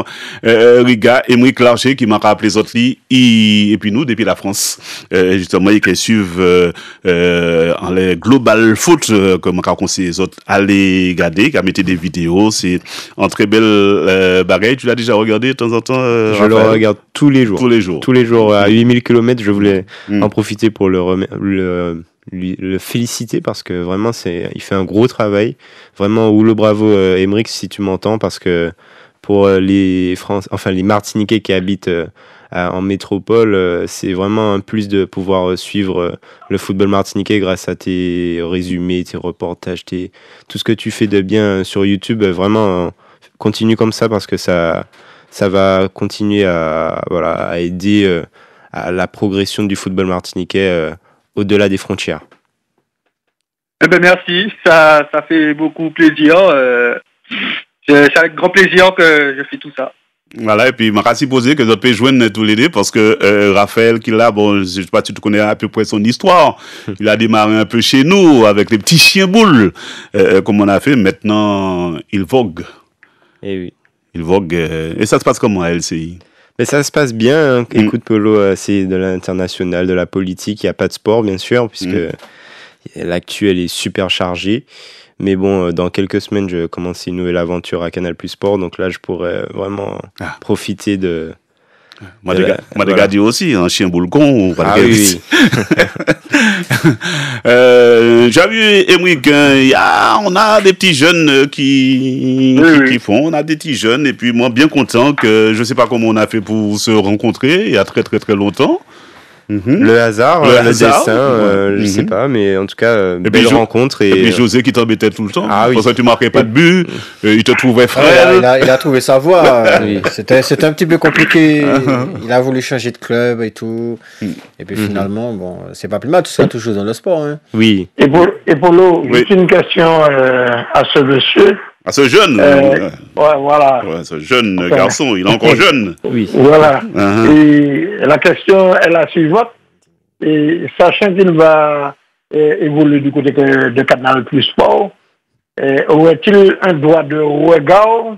Riga, Émeric Larcher qui m'a rappelé les autres lits, et puis nous depuis la France, justement, qui suivent en les Global Foot, comme on conseille les autres, aller regarder, qui a mis des vidéos, c'est un très belle bagaille. Tu l'as déjà regardé de temps en temps? Je le regarde tous les jours. Tous les jours à 8000 km, je voulais en profiter pour le féliciter parce que vraiment il fait un gros travail. Vraiment, houleux bravo Aymeric si tu m'entends, parce que pour les Martiniquais qui habitent en métropole, c'est vraiment un plus de pouvoir suivre le football martiniquais grâce à tes résumés, tes reportages, tout ce que tu fais de bien sur YouTube. Vraiment, continue comme ça parce que ça va continuer à aider à la progression du football martiniquais au-delà des frontières. Eh ben merci, ça fait beaucoup plaisir. C'est avec grand plaisir que je fais tout ça. Voilà, et puis je m'a supposé que vous pouvez joindre tous les deux parce que Raphaël, qui là, bon, je sais pas si tu connais à peu près son histoire, il a démarré un peu chez nous avec les petits chiens boules, comme on a fait. Maintenant, il vogue. Et oui. Il vogue. Et ça se passe comment à LCI? Mais ça se passe bien. Hein. Écoute, Polo, c'est de l'international, de la politique. Il n'y a pas de sport, bien sûr, puisque l'actu, elle est super chargée. Mais bon, dans quelques semaines, je vais commencer une nouvelle aventure à Canal Plus Sport. Donc là, je pourrais vraiment profiter de... Moi, j'ai gardé aussi un chien boulcon. Oui. J'ai vu, Aymeric, on a des petits jeunes qui font, on a des petits jeunes, et puis moi, bien content que, je sais pas comment on a fait pour se rencontrer, il y a très très très longtemps. Le hasard, le destin, je sais pas, mais en tout cas, belle rencontre. Et puis José qui t'embêtait tout le temps. Ah oui. Parce que tu marquais pas de but, il te trouvait frère. Il a trouvé sa voie. Oui. C'était un petit peu compliqué. Il a voulu changer de club et tout. Et puis finalement, bon, c'est pas plus mal, tout ça, toujours dans le sport. Hein. Oui. Et Polo, juste une question à ce monsieur. À ce jeune, voilà. Ouais, ce jeune garçon, il est encore jeune. Oui. Voilà. Et la question est la suivante. Et sachant qu'il va évoluer du côté de Canal Plus Sport, aurait-il un droit de regard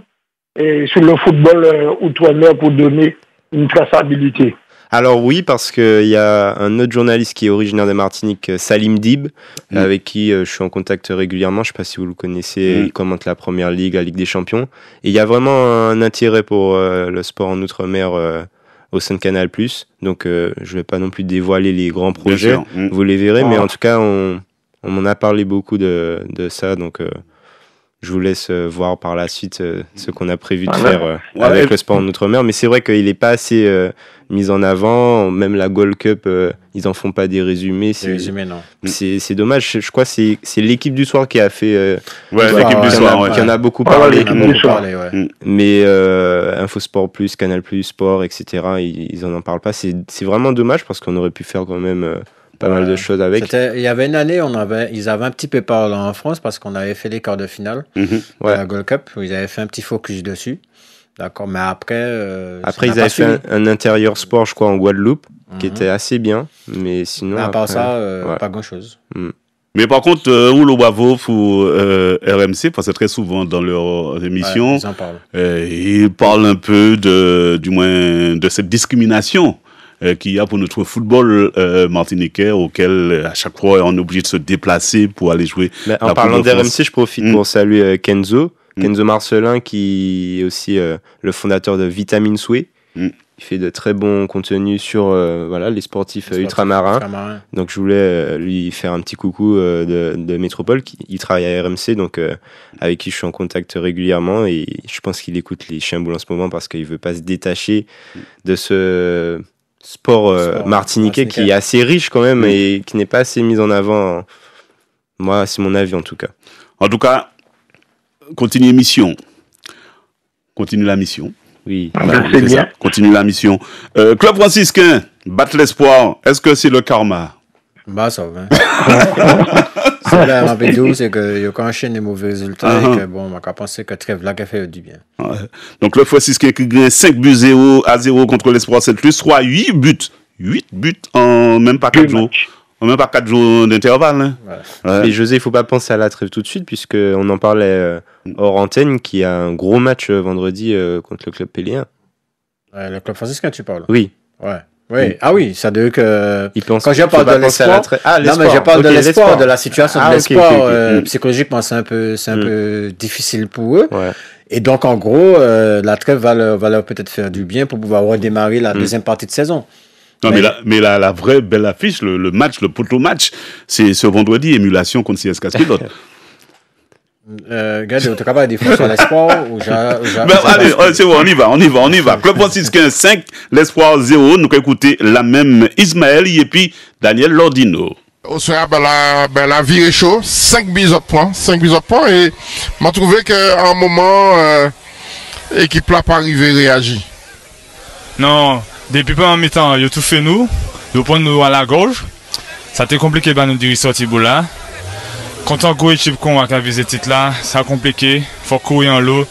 sur le football outre-mer pour donner une traçabilité? Alors oui, parce qu'il y a un autre journaliste qui est originaire de Martinique, Salim Dib, avec qui je suis en contact régulièrement. Je ne sais pas si vous le connaissez, il commente la Première Ligue, la Ligue des Champions. Et il y a vraiment un intérêt pour le sport en Outre-mer au sein de Canal+. Donc je ne vais pas non plus dévoiler les grands projets, vous les verrez, mais en tout cas, on m'en a parlé beaucoup de ça, donc... je vous laisse voir par la suite ce qu'on a prévu de faire avec le sport en Outre-mer. Mais c'est vrai qu'il n'est pas assez mis en avant. Même la Gold Cup, ils n'en font pas des résumés. C'est dommage. Je crois que c'est l'équipe du soir qui a fait... l'équipe du soir, qui en a beaucoup parlé. Mais Infosport Plus, Canal Plus, Sport, etc., ils n'en parlent pas. C'est vraiment dommage parce qu'on aurait pu faire quand même... pas mal de choses avec. Il y avait une année, ils avaient un petit peu parlé en France parce qu'on avait fait les quarts de finale de la Gold Cup, où ils avaient fait un petit focus dessus. D'accord, mais après ils avaient fait un intérieur sport, je crois, en Guadeloupe, qui était assez bien, mais sinon. Mais à part ça, pas grand-chose. Mais par contre, Rouleau Bravo pour RMC, parce que très souvent dans leur émission, ils en parlent. Ils parlent un peu du moins de cette discrimination qu'il y a pour notre football martiniquais, auquel à chaque fois on est obligé de se déplacer pour aller jouer. En parlant d'RMC, je profite pour saluer Kenzo Marcelin, qui est aussi le fondateur de Vitamine Souhait. Il fait de très bons contenus sur les sportifs ultramarins. Donc je voulais lui faire un petit coucou de Métropole. Il travaille à RMC, donc avec qui je suis en contact régulièrement, et je pense qu'il écoute les chiens boules en ce moment parce qu'il veut pas se détacher de ce sport martiniquais qui est assez riche quand même et qui n'est pas assez mis en avant. Moi, c'est mon avis en tout cas. En tout cas, continue la mission. Oui. C'est bien. Continue la mission. Club franciscain, battre l'espoir, est-ce que c'est le karma? Bah, ça va. C'est là, en vidéo, c'est qu'il enchaîne les mauvais résultats et que, bon, on va penser que Trèves là, qui fait du bien. Donc, le franciscain qui gagne 5-0 contre l'espoir 7+3, 8 buts. 8 buts en même pas 4 jours. En même pas 4 jours d'intervalle. Hein. Ouais. Et José, il ne faut pas penser à la trêve tout de suite, puisqu'on en parlait hors antenne, qui a un gros match vendredi contre le club Pélien. Le club franciscain, tu parles? Oui. Ouais. Oui. Ah oui, ça veut que... Quand je parle de l'espoir... non, mais je parle de l'espoir, de la situation de l'espoir. Psychologiquement, c'est un peu difficile pour eux. Ouais. Et donc, en gros, la trêve va leur peut-être faire du bien pour pouvoir redémarrer la deuxième partie de saison. Non, mais la vraie belle affiche, le match, le poteau match, c'est ce vendredi, émulation contre CSKA Pilote. Regardez, tu es capable de faire sur l'espoir ou allez, c'est bon, on y va. Club Francis 15-5, l'espoir 0. Nous allons écouter la même Ismaël et puis Daniel Lordino. Au soir, la vie est chaud, 5 buts de points, et m'a trouvé qu'à un moment, l'équipe là pas arrivé réagir. Non, depuis pas en mi-temps, il a tout fait nous prendre nous à la gauche. Ça a été compliqué de nous dire sortir là. Quand on a équipe qu'on a visé titre là, ça a compliqué, faut courir en l'eau.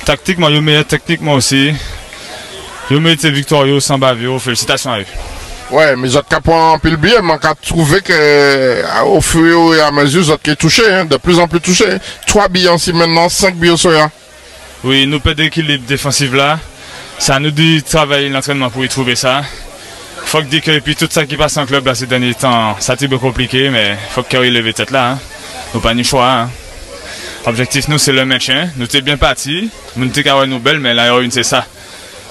Tactiquement, il meilleur techniquement aussi. Il mérite victorieux sans bavure, félicitations à eux. Ouais, mais autres qui ont pile bien, mais on trouvé que au fur et à mesure, autres qui touchés, hein, de plus en plus touchés. 3 billes aussi maintenant, 5 billes sur là. Oui, nous perdons l'équilibre défensif là. Ça nous dit travailler l'entraînement pour y trouver ça. Faut que dire que puis tout ça qui passe en club là ces derniers temps, ça c'est compliqué, mais faut qu'il relève tête là. Hein. Nous pas ni choix. Hein. Objectif nous c'est le maintien. Nous t'es bien parti. Nous t'es carré nous belle, mais la une c'est ça.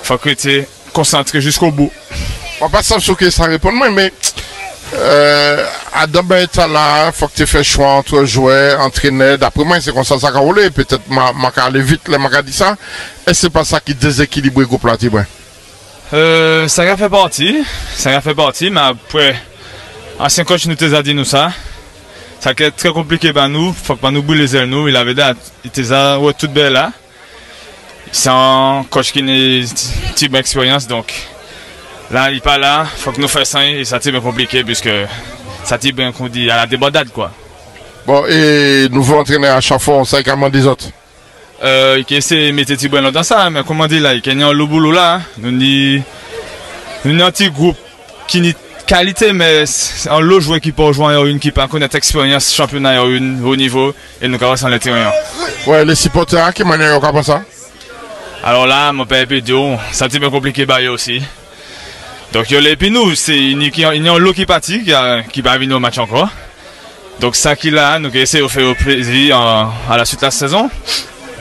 Faut que tu concentré jusqu'au bout. On va pas savoir que ça répond moi, mais à demain là, faut que tu fasses choix entre jouer, entraîner. D'après moi, c'est comme ça va rouler. Peut-être m'a aller vite, m'a dit ça. Et c'est pas ça qui déséquilibre le groupe là, ça a fait partie, mais après, ancien coach nous t'a dit nous ça. Ça a été très compliqué pour nous, faut pas nous brûler les ailes nous. Il avait dit, il t'a dit, toute belle là. C'est un coach qui n'a pas d'expérience, donc. Là, il pas là, faut que nous fassions ça et ça c'est bien compliqué puisque ça c'est bien qu'on dit à la débandade quoi. Bon, et nouveau entraîneur à chaque fois, on sait comment des autres. Il essaie de mettre Tibouin dans ça, mais comment dire là, il y a un boulot là, nous avons un petit groupe qui n'a qualité, mais un lot joueur qui peut rejoindre une qui peut connaître l'expérience championnat une haut niveau et nous avons sans l'intérieur. Ouais, les supporters qui manière comme ça. Alors là, mon père et ça c'est bien compliqué bah aussi. Donc, et puis nous, il y a un lot qui est parti, qui va venir au match encore. Donc, ça qu'il a, nous essayons de faire plaisir à la suite de la saison.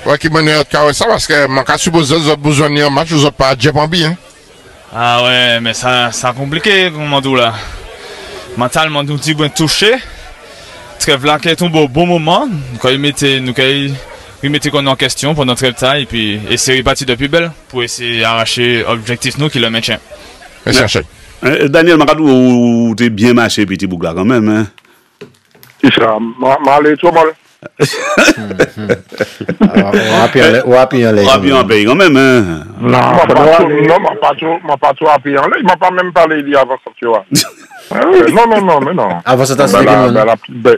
Ouais, qui m'a dit ça parce que je suppose que vous avez besoin d'un match, vous n'avez pas de Djebambi, hein. Ah ouais, mais ça compliqué, comme on dit là. Mentalement, nous sommes bien touchés. Trêve là, qui est tombé au bon moment. Quand il mettait en question pour notre temps et puis essayer de partir depuis belle pour essayer d'arracher l'objectif nous qui le maintient. Daniel Maradou, ou t'es bien marché, petit Bougla, quand même, hein? C'est ça, m'allez, tout mal. On va appuyer en pays, quand même, hein? Non, pas trop appuyer en l'air. Il m'a pas même parlé d'y avant ça, tu vois. Non, mais non. Avant ça, c'est la plus belle.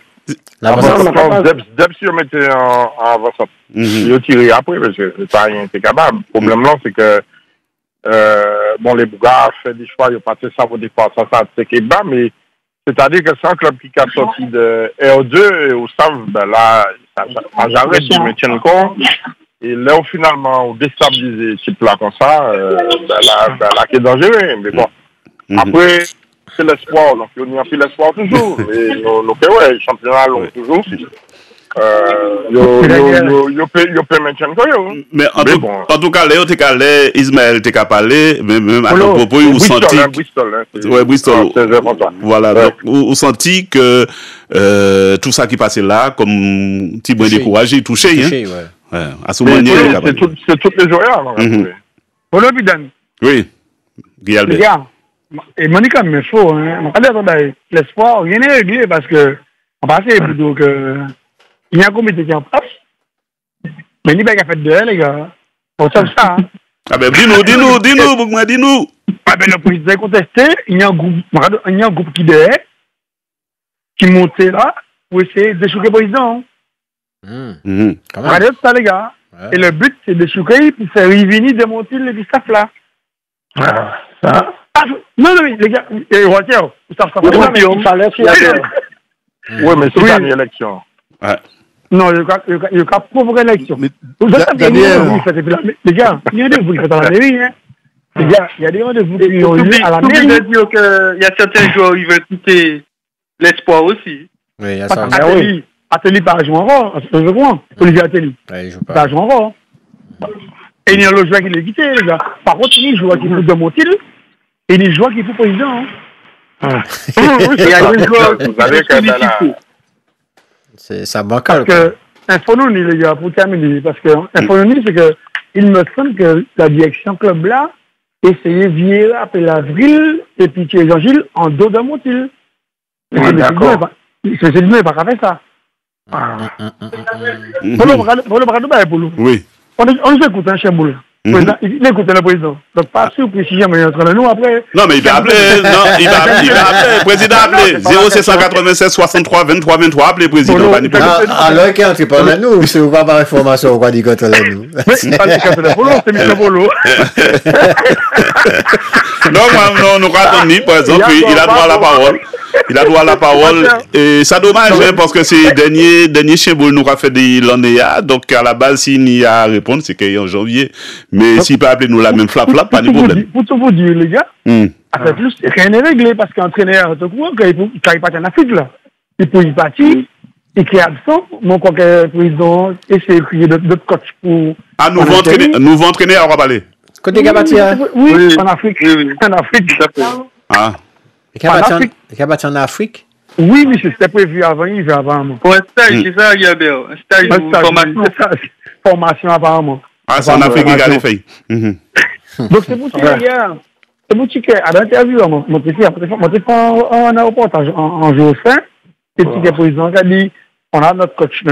Dès si on mettait en avant ça, il a tiré après, parce que c'est pas rien, c'est capable. Le problème là, c'est que bon, les Bougas fait des choix, ils ont passé ça pour des fois, ça c'est qui est bas, mais c'est-à-dire que c'est un club qui a sorti de R2 et au SAV, ben là, ça j'arrête du maintien encore. Et là, finalement, on déstabilise ce type là comme ça, ben là, qui est dangereux, mais bon. Après, c'est l'espoir, donc on y a fait l'espoir toujours, mais donc ouais, les championnats l'ont toujours. Yo peut maintenir quoi yo. Mais en tout cas, Léo t'es Ismaël t'es parlé, même à propos où senti Bristol. Voilà, donc où senti que tout ça qui passait là comme petit brin découragé, touché hein. Ouais, à ce moment c'est toutes les joueurs. Polo Bidan. Oui. Guillaume. Et Monica me faut hein. L'espoir, rien n'est réglé parce que on passait plutôt que il y a un comité qui est en place. Mais il n'y a pas fait de elle, les gars. On sait ça. Hein. Ah ben, dis-nous. Ah ben, le président est contesté. Il y a un groupe qui est qui montait là pour essayer de choquer le président. Regardez ça, les gars. Ouais. Et le but, c'est de choquer pour faire revenir démonter le staff là. Ça. Non, les gars. Ça oui, mais c'est une élection. Non, il y a provoqué l'élection. Les gars, il y a des rendez-vous qui sont dans la mairie. Hein. Les gars, il y a des rendez-vous qui ont lieu à la mairie. Il y a certains joueurs qui veulent quitter l'espoir aussi. Oui, il y a ça. Ateli par jouer en rang. Olivier Ateli. Il joue pas. Par jouer en rang. Et il y a le joueur qui l'a quitté, les gars. Par contre, il y a un joueur qui peut de Montil. Et des joueurs qui font président. C'est ça bancal. Parce que, Infononi, les gars, pour terminer, parce que Infononi, c'est que, il me semble que la direction club là, essayait Vieira après l'avril, et puis Thierry Jean-Gilles en dos de Montil. D'accord. C'est lui, pas qu'à faire ça. Oui. On nous écoute, un Chamboul. Il écoute le président. Donc, pas surpris si jamais il est entre nous après. Non, mais il va appeler. Non, il va appeler. Le président a appelé. 0796 63 23 23. Appelez le président. Alors, qui entre par nous, si vous n'avez pas d'informations, on va dire contre nous. C'est Michel Polo. Non, nous ratons par exemple, il a droit à la parole. Il a droit à la parole. Et ça dommage, parce que c'est dernier Chemboul nous a fait de l'année. Donc, à la base, s'il n'y a à répondre, c'est qu'il est en janvier. Mais s'il peut appeler nous la même flap, pas de problème. Pour tout vous dire, les gars, après plus, rien n'est réglé parce qu'entraîneur, quand il part en Afrique, là, il peut y partir, et qui est absent, mon coquin président essaie de créer d'autres coachs pour. Ah, nouveau entraîneur, on va parler. Côté Gabatia. Oui, en Afrique. En Afrique, tout à fait. Ah. Gabatia en Afrique? Oui, mais c'était prévu avant, il va avant. Pour un stage, c'est ça, Gabel. Un stage de formation. Formation apparemment. Ah, c'est en Afrique qu'il a fait. Donc c'est pour ça, les gars. C'est pour ça qu'à l'interview, mon petit fait un reportage en jour fin. C'est le petit président qui a dit, on a notre coach,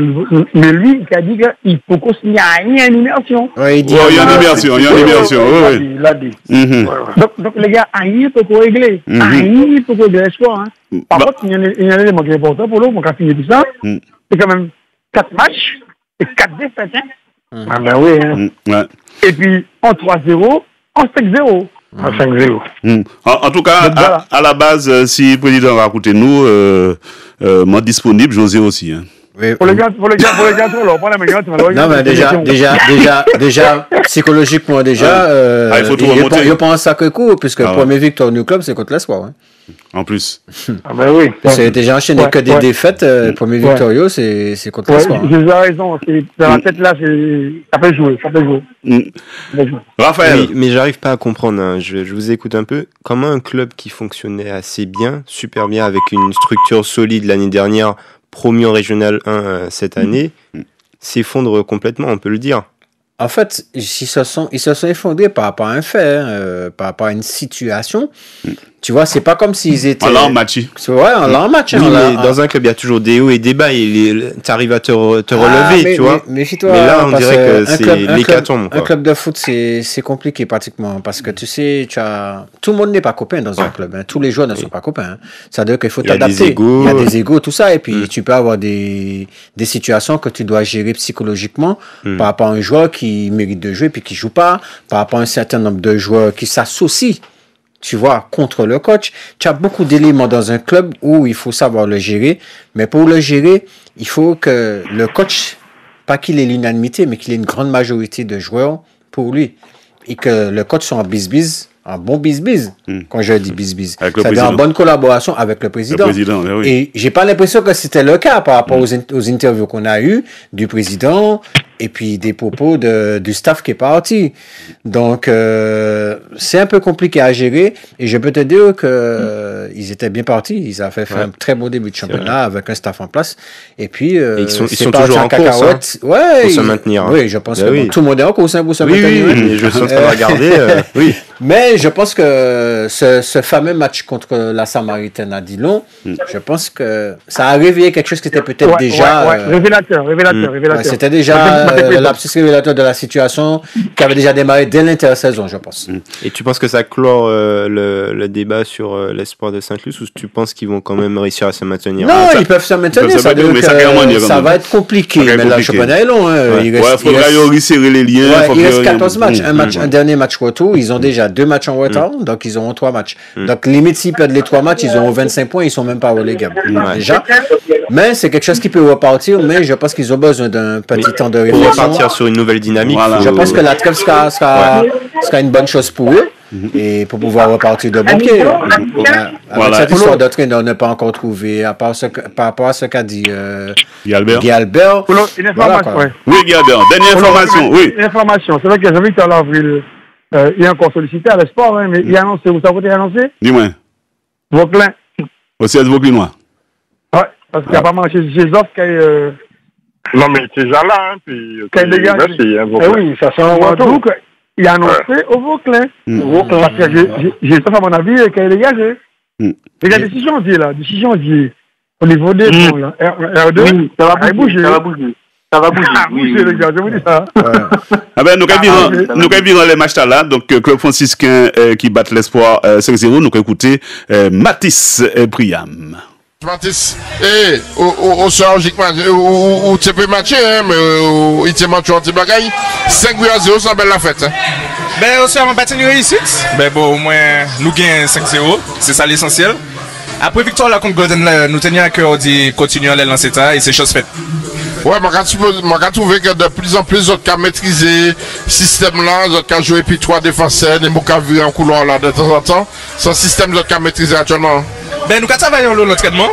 mais lui, qui a dit qu'il faut qu'on signe rien en immersion. Oui, il y a une immersion, il l'a dit. Donc, les gars, rien peut régler. Rien peut régler l'espoir. Par contre, il y a un élément qui est important pour nous, pour qu'on finisse tout ça. C'est quand même 4 matchs et 4 défaites. Ah ben oui. Et puis, en 3-0, en 5-0. En 5-0. En tout cas, à la base, si le président va écouter nous, moi disponible, José aussi. Oui. Pour les gars, non, mais déjà, psychologiquement, je pense à que coup, puisque le premier victoire du club, c'est contre l'Espoir. En plus. Ah ben oui. C'est déjà enchaîné que des défaites. Le premier victorieux, c'est contre l'Espoir. J'ai raison. Dans la tête là, ça peut jouer. Raphaël. Mais j'arrive pas à comprendre. Je vous écoute un peu. Comment un club qui fonctionnait assez bien, super bien, avec une structure solide l'année dernière, promu en Régional 1 cette année, s'effondre complètement, on peut le dire. En fait, ils se sont effondrés par rapport à un fait, par rapport à une situation. Tu vois, c'est pas comme s'ils étaient... En l'an match. Ouais, en l'an match. Oui, mais dans un club, il y a toujours des hauts et des bas, et tu arrives à te relever, tu vois. Mais là, on dirait que c'est l'hécatombe. Un club de foot, c'est compliqué pratiquement, parce que tu sais, tout le monde n'est pas copain dans un club. Tous les joueurs ne sont pas copains. Ça veut dire qu'il faut t'adapter. Il y a des égos, tout ça, et puis tu peux avoir des situations que tu dois gérer psychologiquement par rapport à un joueur qui mérite de jouer, puis qui joue pas, par rapport à un certain nombre de joueurs qui s'associent, tu vois, contre le coach. Tu as beaucoup d'éléments dans un club où il faut savoir le gérer. Mais pour le gérer, il faut que le coach, pas qu'il ait l'unanimité, mais qu'il ait une grande majorité de joueurs pour lui. Et que le coach soit en bis-bis, en bon bis-bis. Quand je dis bis-bis, c'est-à-dire en bonne collaboration avec le président. Oui. Et j'ai pas l'impression que c'était le cas par rapport aux interviews qu'on a eues du président et puis des propos du staff qui est parti. Donc, c'est un peu compliqué à gérer. Et je peux te dire qu'ils étaient bien partis. Ils ont fait un très beau début de championnat avec un staff en place. Et puis, ils sont toujours en course pour se maintenir. Oui, je pense que tout le monde est en course pour se maintenir. Oui, je sens qu'on va regarder. Oui. Mais je pense que ce fameux match contre la Samaritaine à Dillon, je pense que ça a réveillé quelque chose qui était peut-être déjà... révélateur. C'était déjà l'abscisse révélateur de la situation qui avait déjà démarré dès l'intersaison, je pense. Et tu penses que ça clore le débat sur l'espoir de Sainte-Luce, ou tu penses qu'ils vont quand même réussir à se maintenir? Non, ils peuvent se maintenir. Ça va être compliqué. Mais là, le championnat est long. Il faudra resserrer les liens. Il reste 14 matchs. Un dernier match retour. Ils ont déjà 2 matchs en retard, donc ils auront 3 matchs. Donc limite, s'ils perdent les 3 matchs, ils auront 25 points, ils sont même pas relégables déjà. Mais c'est quelque chose qui peut repartir, mais je pense qu'ils ont besoin d'un petit temps de réflexion. Pour repartir sur une nouvelle dynamique. Je pense que la trêve sera une bonne chose pour eux. Et pour pouvoir repartir de bon pied. Avec cette histoire d'entraîneur, on n'a pas encore trouvé, par rapport à ce qu'a dit Guy Albert. Une information, Oui, Guy Albert, dernière information. Une information, c'est vrai que j'ai vu en avril, il est encore sollicité à l'espoir, hein, mais il a annoncé, vous savez, il a annoncé? Dis-moi. Vauclin. Au CS Vauclinois. Ouais, parce qu'il n'y a pas marché chez Zoff qui est. Non, mais il était déjà là, hein, puis. Qui est dégagé. Eh oui, ça sent un retour. Il a annoncé au Vauclin. Parce que j'ai ça, à mon avis, qui est dégagé. Et la décision dit là, au niveau des fonds là. R2, oui, ça va bouger. Ça va bouger. Ça va bouger, les gars, je vous dis ça. Ah ben, nous avons les matchs là, donc Club franciscain qui bat l'espoir 5-0, nous avons écouté Matisse Priam. Matisse, au soir, logiquement, ou tu peux matcher, mais il te matche en bagaille. 5-0, ça belle la fête. Ben, au soir, on va battre une réussite. Ben, bon, au moins, nous gagnons 5-0, c'est ça l'essentiel. Après victoire là contre Golden, nous tenions à cœur de continuer à les lancer ça et c'est chose faite. Ouais, je trouve que de plus en plus, autres cas maîtriser le système là, autres cas jouer puis 3 défenseurs, des mots qu'à vu en couloir là de temps en temps. Ce système, autres cas maîtriser actuellement. Ben, nous travaillons l'entraînement.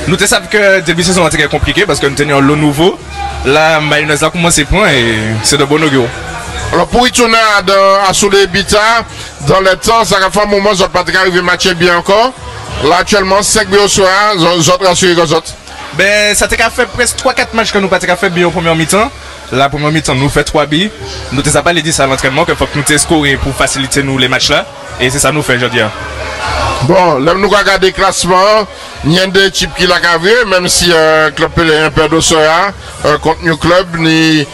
Nous savons que le début de saison était compliqué parce que nous tenions l'eau nouveau. Là, mayonnaise a commencé point et c'est de bon augure. Alors pour y tourner à sous les bitards, dans le temps, ça va faire un moment, vous n'avez pas arrivé à matcher bien encore. Là actuellement, 5 buts au soir, vous autres rassurez les autres. Ben, ça t'a fait presque 3-4 matchs que nous pas fait bien au premier mi-temps. La première mi-temps, nous fait 3 buts. Nous t'es pas les 10 à l'entraînement qu'il faut que nous t'es scoré pour faciliter nous les matchs là. Et c'est ça nous fait aujourd'hui. Bon, là nous regardons le classement. Il y a des types qui l'ont vu, même si Club Pelé un peu d'Ossoya, contre New Club, ni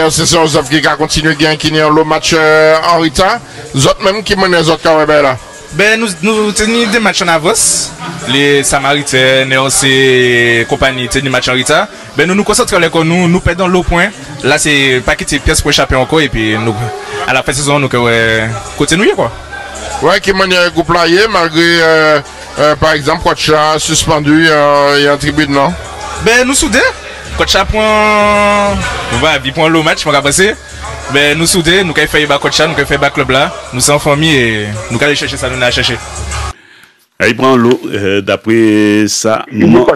SCC Osef qui a continué à gagner, qui n'est en match en retard. Les autres même qui mènent les autres carrés là. Ben, nous tenons des matchs en avance. Les Samaritains, Néos et compagnie tenons des matchs en retard. Ben, nous concentrons les nous perdons l'eau point. Là, c'est pas quitter pièce pour échapper encore. Et puis, nous, à la fin de saison, nous continuons quoi. Ouais, qui mène un groupe là, malgré, par exemple, coach a suspendu il y a un tribune, non? Ben, nous soudés. Coach a point. Voilà, il prend le match, on va passer. Ben, nous soudés, nous avons fait le coach, nous avons fait le club là, nous sommes en famille et nous allons chercher ça, nous allons chercher. Il prend l'eau, d'après ça. Il prend.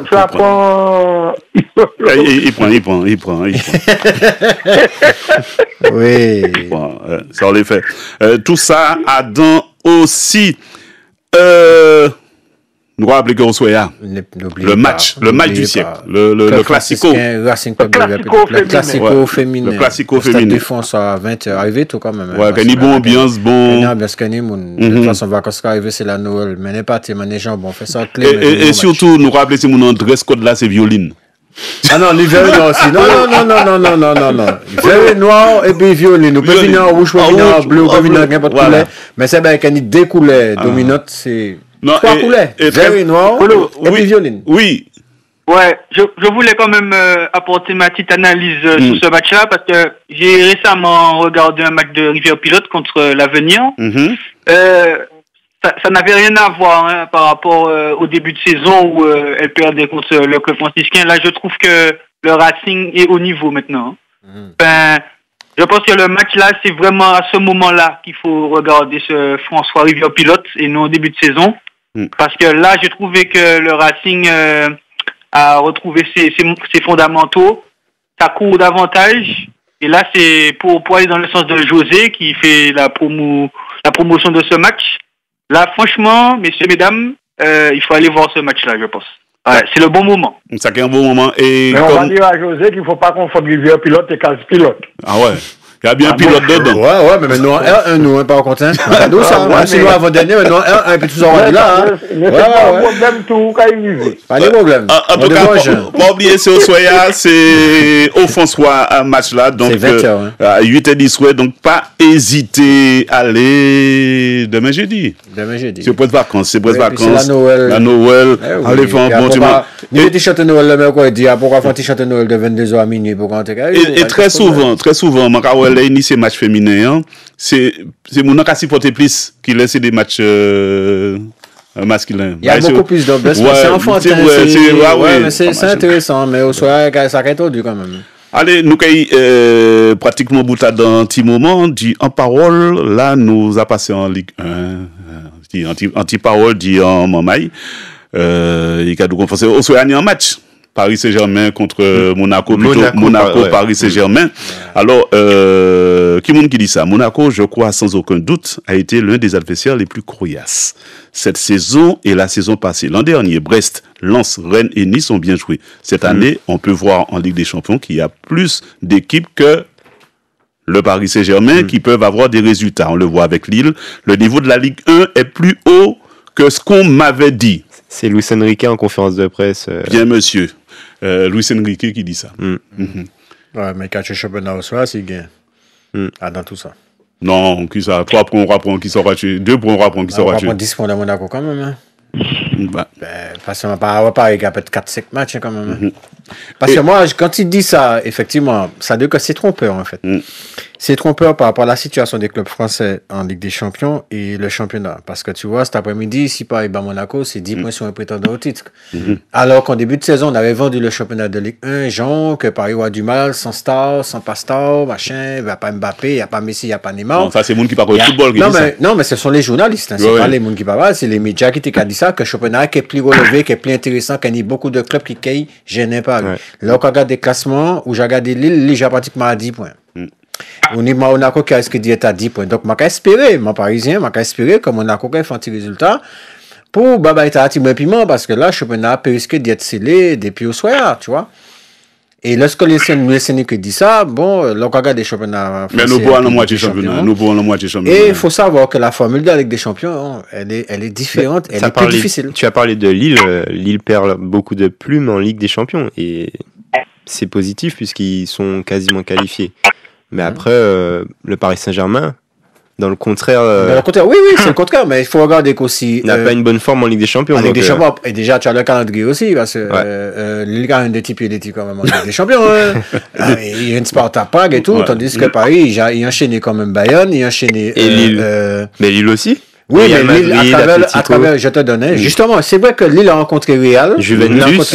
Oui. Ça on les fait. Tout ça a dans aussi. Nous allons appeler le match du siècle, le classico. Le classico féminin. Le classico féminin. Défense à 20h, arrivé tout quand même. Ouais, qu'il y a une bonne ambiance, bon. Ambiance, de toute façon, vacances arriver, c'est la Noël. Mais n'est pas les gens, bon, fait ça. Et surtout, nous rappelons si mon dress code là, c'est violine. Ah non, l'hiver noir aussi. Non. L'hiver noir et puis violine. Nous pouvons venir en rouge, nous pouvons venir en bleu, nous pouvons venir en n'importe quelle couleur. Mais c'est bien qu'il y a des couleurs dominantes, c'est. Non, 3 couleurs, vert et noir, et puis violine. Oui. Ouais, je voulais quand même apporter ma petite analyse sur ce match-là, parce que j'ai récemment regardé un match de Rivière Pilote contre l'Avenir. Ça n'avait rien à voir par rapport au début de saison où elle perdait contre le club franciscain. Là, je trouve que le Racing est au niveau maintenant. Ben, je pense que le match là, c'est vraiment à ce moment-là qu'il faut regarder ce François Rivière Pilote et non au début de saison. Parce que là, j'ai trouvé que le Racing a retrouvé ses fondamentaux, ça court davantage. Et là, c'est pour aller dans le sens de José qui fait la promotion de ce match. Là, franchement, messieurs, mesdames, il faut aller voir ce match-là, je pense. Ouais, c'est le bon moment. C'est un bon moment. Et on va dire à José qu'il ne faut pas confondre Rivière Pilote et Case Pilote. Ah ouais. Il y a bien un pilote dedans. Ouais, mais maintenant, 1-1, nous, pas content. Nous, ça, même si nous, avant-dernier, maintenant, 1-1, et puis tout ça, là. Mais c'est pas un problème tout, quand il vit. Pas de problème. En tout cas, pas oublier, c'est au Soya, c'est au François, un match là. Donc, 8h10, donc pas hésiter à aller demain jeudi. C'est presque vacances, c'est la Noël. Allez faire un bon dimanche. Nous, les t-shirts de Noël, le mercredi, dit, pourquoi faire un t-shirt de Noël de 22h à minuit pour quand et très souvent, ni ces matchs féminins, c'est mon cas supporter plus qui laisse des matchs masculins. Il y a beaucoup plus d'obèses, c'est enfantin. C'est intéressant, mais au soir, ça a été quand même. Allez, nous avons pratiquement boutade dans un petit moment, dit en parole, là, nous a passé en Ligue 1, anti-parole, dit en Mamaï, il y a du conférence, au soir, il y a un match. Paris Saint-Germain contre Monaco, plutôt Monaco, Paris Saint-Germain. Alors, qui dit ça? Monaco, je crois, sans aucun doute, a été l'un des adversaires les plus coriaces cette saison et la saison passée. L'an dernier, Brest, Lens, Rennes et Nice ont bien joué. Cette année, on peut voir en Ligue des Champions qu'il y a plus d'équipes que le Paris Saint-Germain qui peuvent avoir des résultats. On le voit avec Lille. Le niveau de la Ligue 1 est plus haut que ce qu'on m'avait dit. C'est Luis Enrique en conférence de presse. Bien, monsieur. Luis Enrique qui dit ça. Ouais, mais quand tu es championnat au soir, c'est gain. Dans tout ça. Non, qui ça? 3 points, on reprend qui sera tué. 2 points, on reprend qui sera tué. On va prendre 10 points de Monaco quand même. Hein. Parce qu'on va pas avec peut-être 4-5 matchs quand même. Parce que moi, quand il dit ça, effectivement, ça veut dire que c'est trompeur en fait. C'est trompeur par rapport à la situation des clubs français en Ligue des Champions et le championnat. Parce que tu vois, cet après-midi, si Paris bat Monaco, c'est 10 points sur un prétendant au titre. Alors qu'en début de saison, on avait vendu le championnat de Ligue 1, genre que Paris a du mal, sans star, sans pastor, machin, il n'y a pas Mbappé, il n'y a pas Messi, il n'y a pas Neymar. Non, ça c'est les gens qui parlent de football. Non, mais ce sont les journalistes, hein, c'est pas les gens qui parlent, c'est les médias qui t'ont dit ça, que le championnat qui est plus relevé, qui est plus intéressant, qu'il y a beaucoup de clubs qui gênent Paris. Là, on regarde des classements où j'ai regardé Lille, Lille, j'ai pratiquement à 10 points. On est Monaco qui a dit à 10 points. Donc, je espérer, mon Parisien, je espérer que Monaco qui fait un petit résultat pour Baba et Tati Piment, parce que là, le championnat peut risquer d'être scellé depuis au soir, tu vois. Et lorsque les Sénégalais disent ça, bon, là, on regarde des championnats. Mais nous pouvons la moitié championnat. Et il faut savoir que la formule de la Ligue des Champions, elle est différente, elle est plus difficile. Tu as parlé de Lille. Lille perd beaucoup de plumes en Ligue des Champions. Et c'est positif puisqu'ils sont quasiment qualifiés. Mais après, le Paris Saint-Germain, dans le contraire... oui, c'est le contraire, mais il faut regarder qu'aussi... Il n'a pas une bonne forme en Ligue des Champions. En Ligue des Champions, et déjà, tu as le calendrier aussi, parce que Lille a un des types quand même en Ligue des Champions. Il y a une Sparta Prague et tout, tandis que Paris, il enchaîné quand même Bayern, il enchaîné... Et Lille. Mais Lille aussi. Oui, mais Lille, à travers, je te donnais. Justement, c'est vrai que Lille a rencontré Real. Juventus,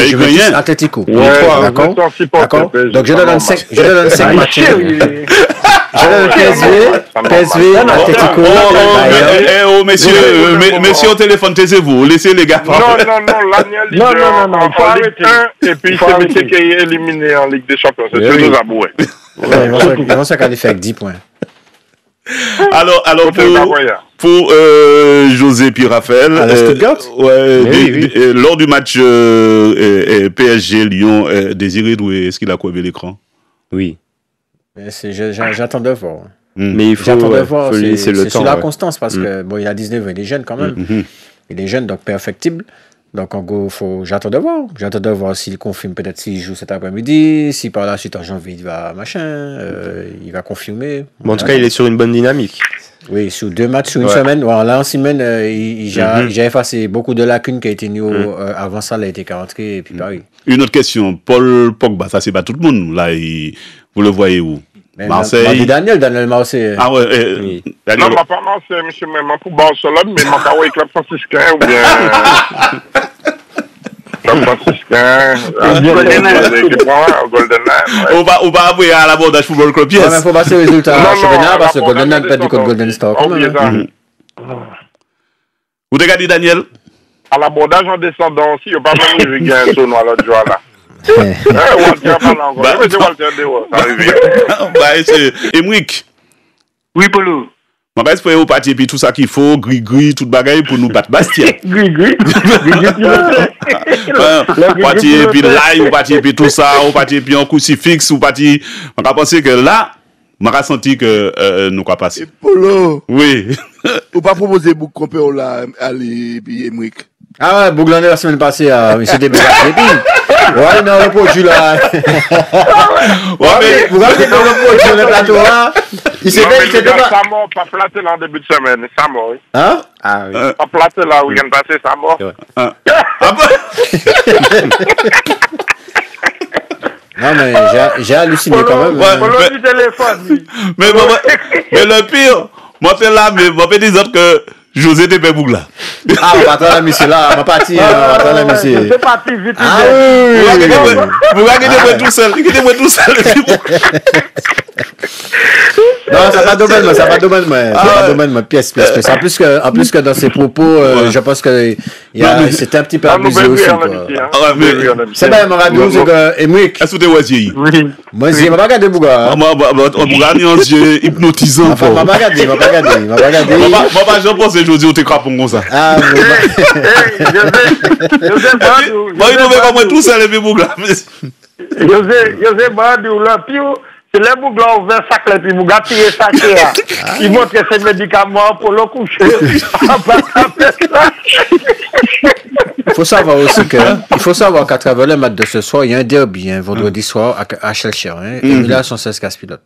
Atletico. D'accord. Donc, je donne 5 matchs. Je donne PSV, Atletico. Messieurs au téléphone, taisez-vous. Laissez les gars. Non, l'année en Ligue 1, et puis c'est monsieur qui est éliminé en Ligue des Champions. C'est ce que nous avouons. Ils vont se qualifier avec 10 points. Alors pour José puis Raphaël, lors du match PSG Lyon, Désiré Doué, est-ce qu'il a coiffé l'écran? Oui. J'attends de voir. Mais il faut laisser le temps. C'est la constance parce que bon, il a 19 ans, il est jeune quand même. Il est jeune, donc perfectible. Donc, en gros, j'attends de voir. J'attends de voir s'il confirme, peut-être s'il joue cet après-midi, si par la suite, en janvier, il va il va confirmer. Bon, en tout cas, il est sur une bonne dynamique. Oui, sur 2 matchs, sur une semaine. Bon, là, en semaine, j'ai effacé beaucoup de lacunes qui a été avant ça, il a été rentré, et puis pareil. Une autre question. Paul Pogba, ça, c'est pas tout le monde. Là, vous le voyez où? Marseille. Daniel Marseille. Ah ouais. Non, pas Marseille, monsieur, mais pour Barcelone, mais ma carrière club franciscain ou bien. Club franciscain. On va avouer à l'abordage football club. Non, mais il faut passer au résultat championnat parce que Golden a perdu contre Golden Star. Vous regardez Daniel? À l'abordage en descendant aussi, il n'y a pas même eu un saut à l'autre jour là. Emric. Oui, Polo. Je vais espérer au parti et puis tout ça qu'il faut, gris, tout bagaille pour nous battre Bastia. Gris. Parti et puis live, ou parti et puis tout ça, ou parti et puis en crucifix, ou parti. On va penser que là, on a senti que nous quoi passer. Polo. Oui. Ou pas proposer pour compter là, Ali et Emric. Ah ouais, Bouglané la semaine passée à M. Débé. Ouais, non, le produit là. Ouais, mais vous regardez dans le produit sur le plateau là. Il s'est fait, ça mort, pas flatté là en début de semaine, ça mort. Hein? Ah oui. Pas flatté là, week-end passé, ça mort. Non, mais j'ai halluciné quand même. Ouais, du téléphone. Mais le pire, moi, c'est là, mais moi, je dis que José de Pébougla. Ah, on va attendre la mission là, on va partir, on va attendre la mission. C'est parti vite. Ah oui. Vous regardez tout seul, Non, ça va domaine, pièce. En plus que dans ses propos, je pense que c'était un petit peu abusé aussi. C'est bien, Maradou, et moi. Est-ce que tu es wazir? Oui. Moi, je vais pas regarder Bouga. Bouga, c'est hypnotisant. Je vais pas regarder. Moi, je pense que aujourd'hui, on te crape comme ça. Ah, moi, il nous met comme moi tout ça, les Bouga. José Badou, là, puis c'est les Bouga ouvert ça, puis Bouga piller ça, il montre que c'est médicament pour le coucher. Il faut savoir aussi qu'à travers le match de ce soir, il y a un derby, vendredi soir, à Chelcher, et là, sont 16 casse-pilotes.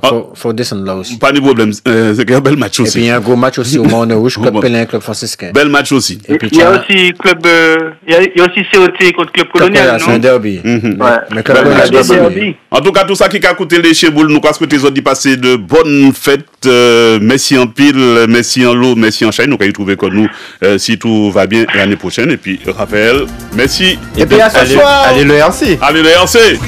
Donc, faut descendre là aussi. Pas de problème, c'est un bel match aussi. Et puis, il y a un gros match aussi au Morne Rouge, Club Pélin, Club franciscain. Bel match aussi. Et puis, il y a aussi Club, il y a aussi COT contre Club Colonial, non? C'est un derby. Mais Club Colonial, en tout cas, tout ça qui a coûté les cheboules, nous, parce que tu as dit passer de bonnes fêtes, merci en pile, merci en lot, merci en chaîne, nous, allons trouver comme nous, si tout va bien l'année prochaine. Et puis, Raphaël, merci. Et puis, à ce soir. Allez le RC. Allez le RC.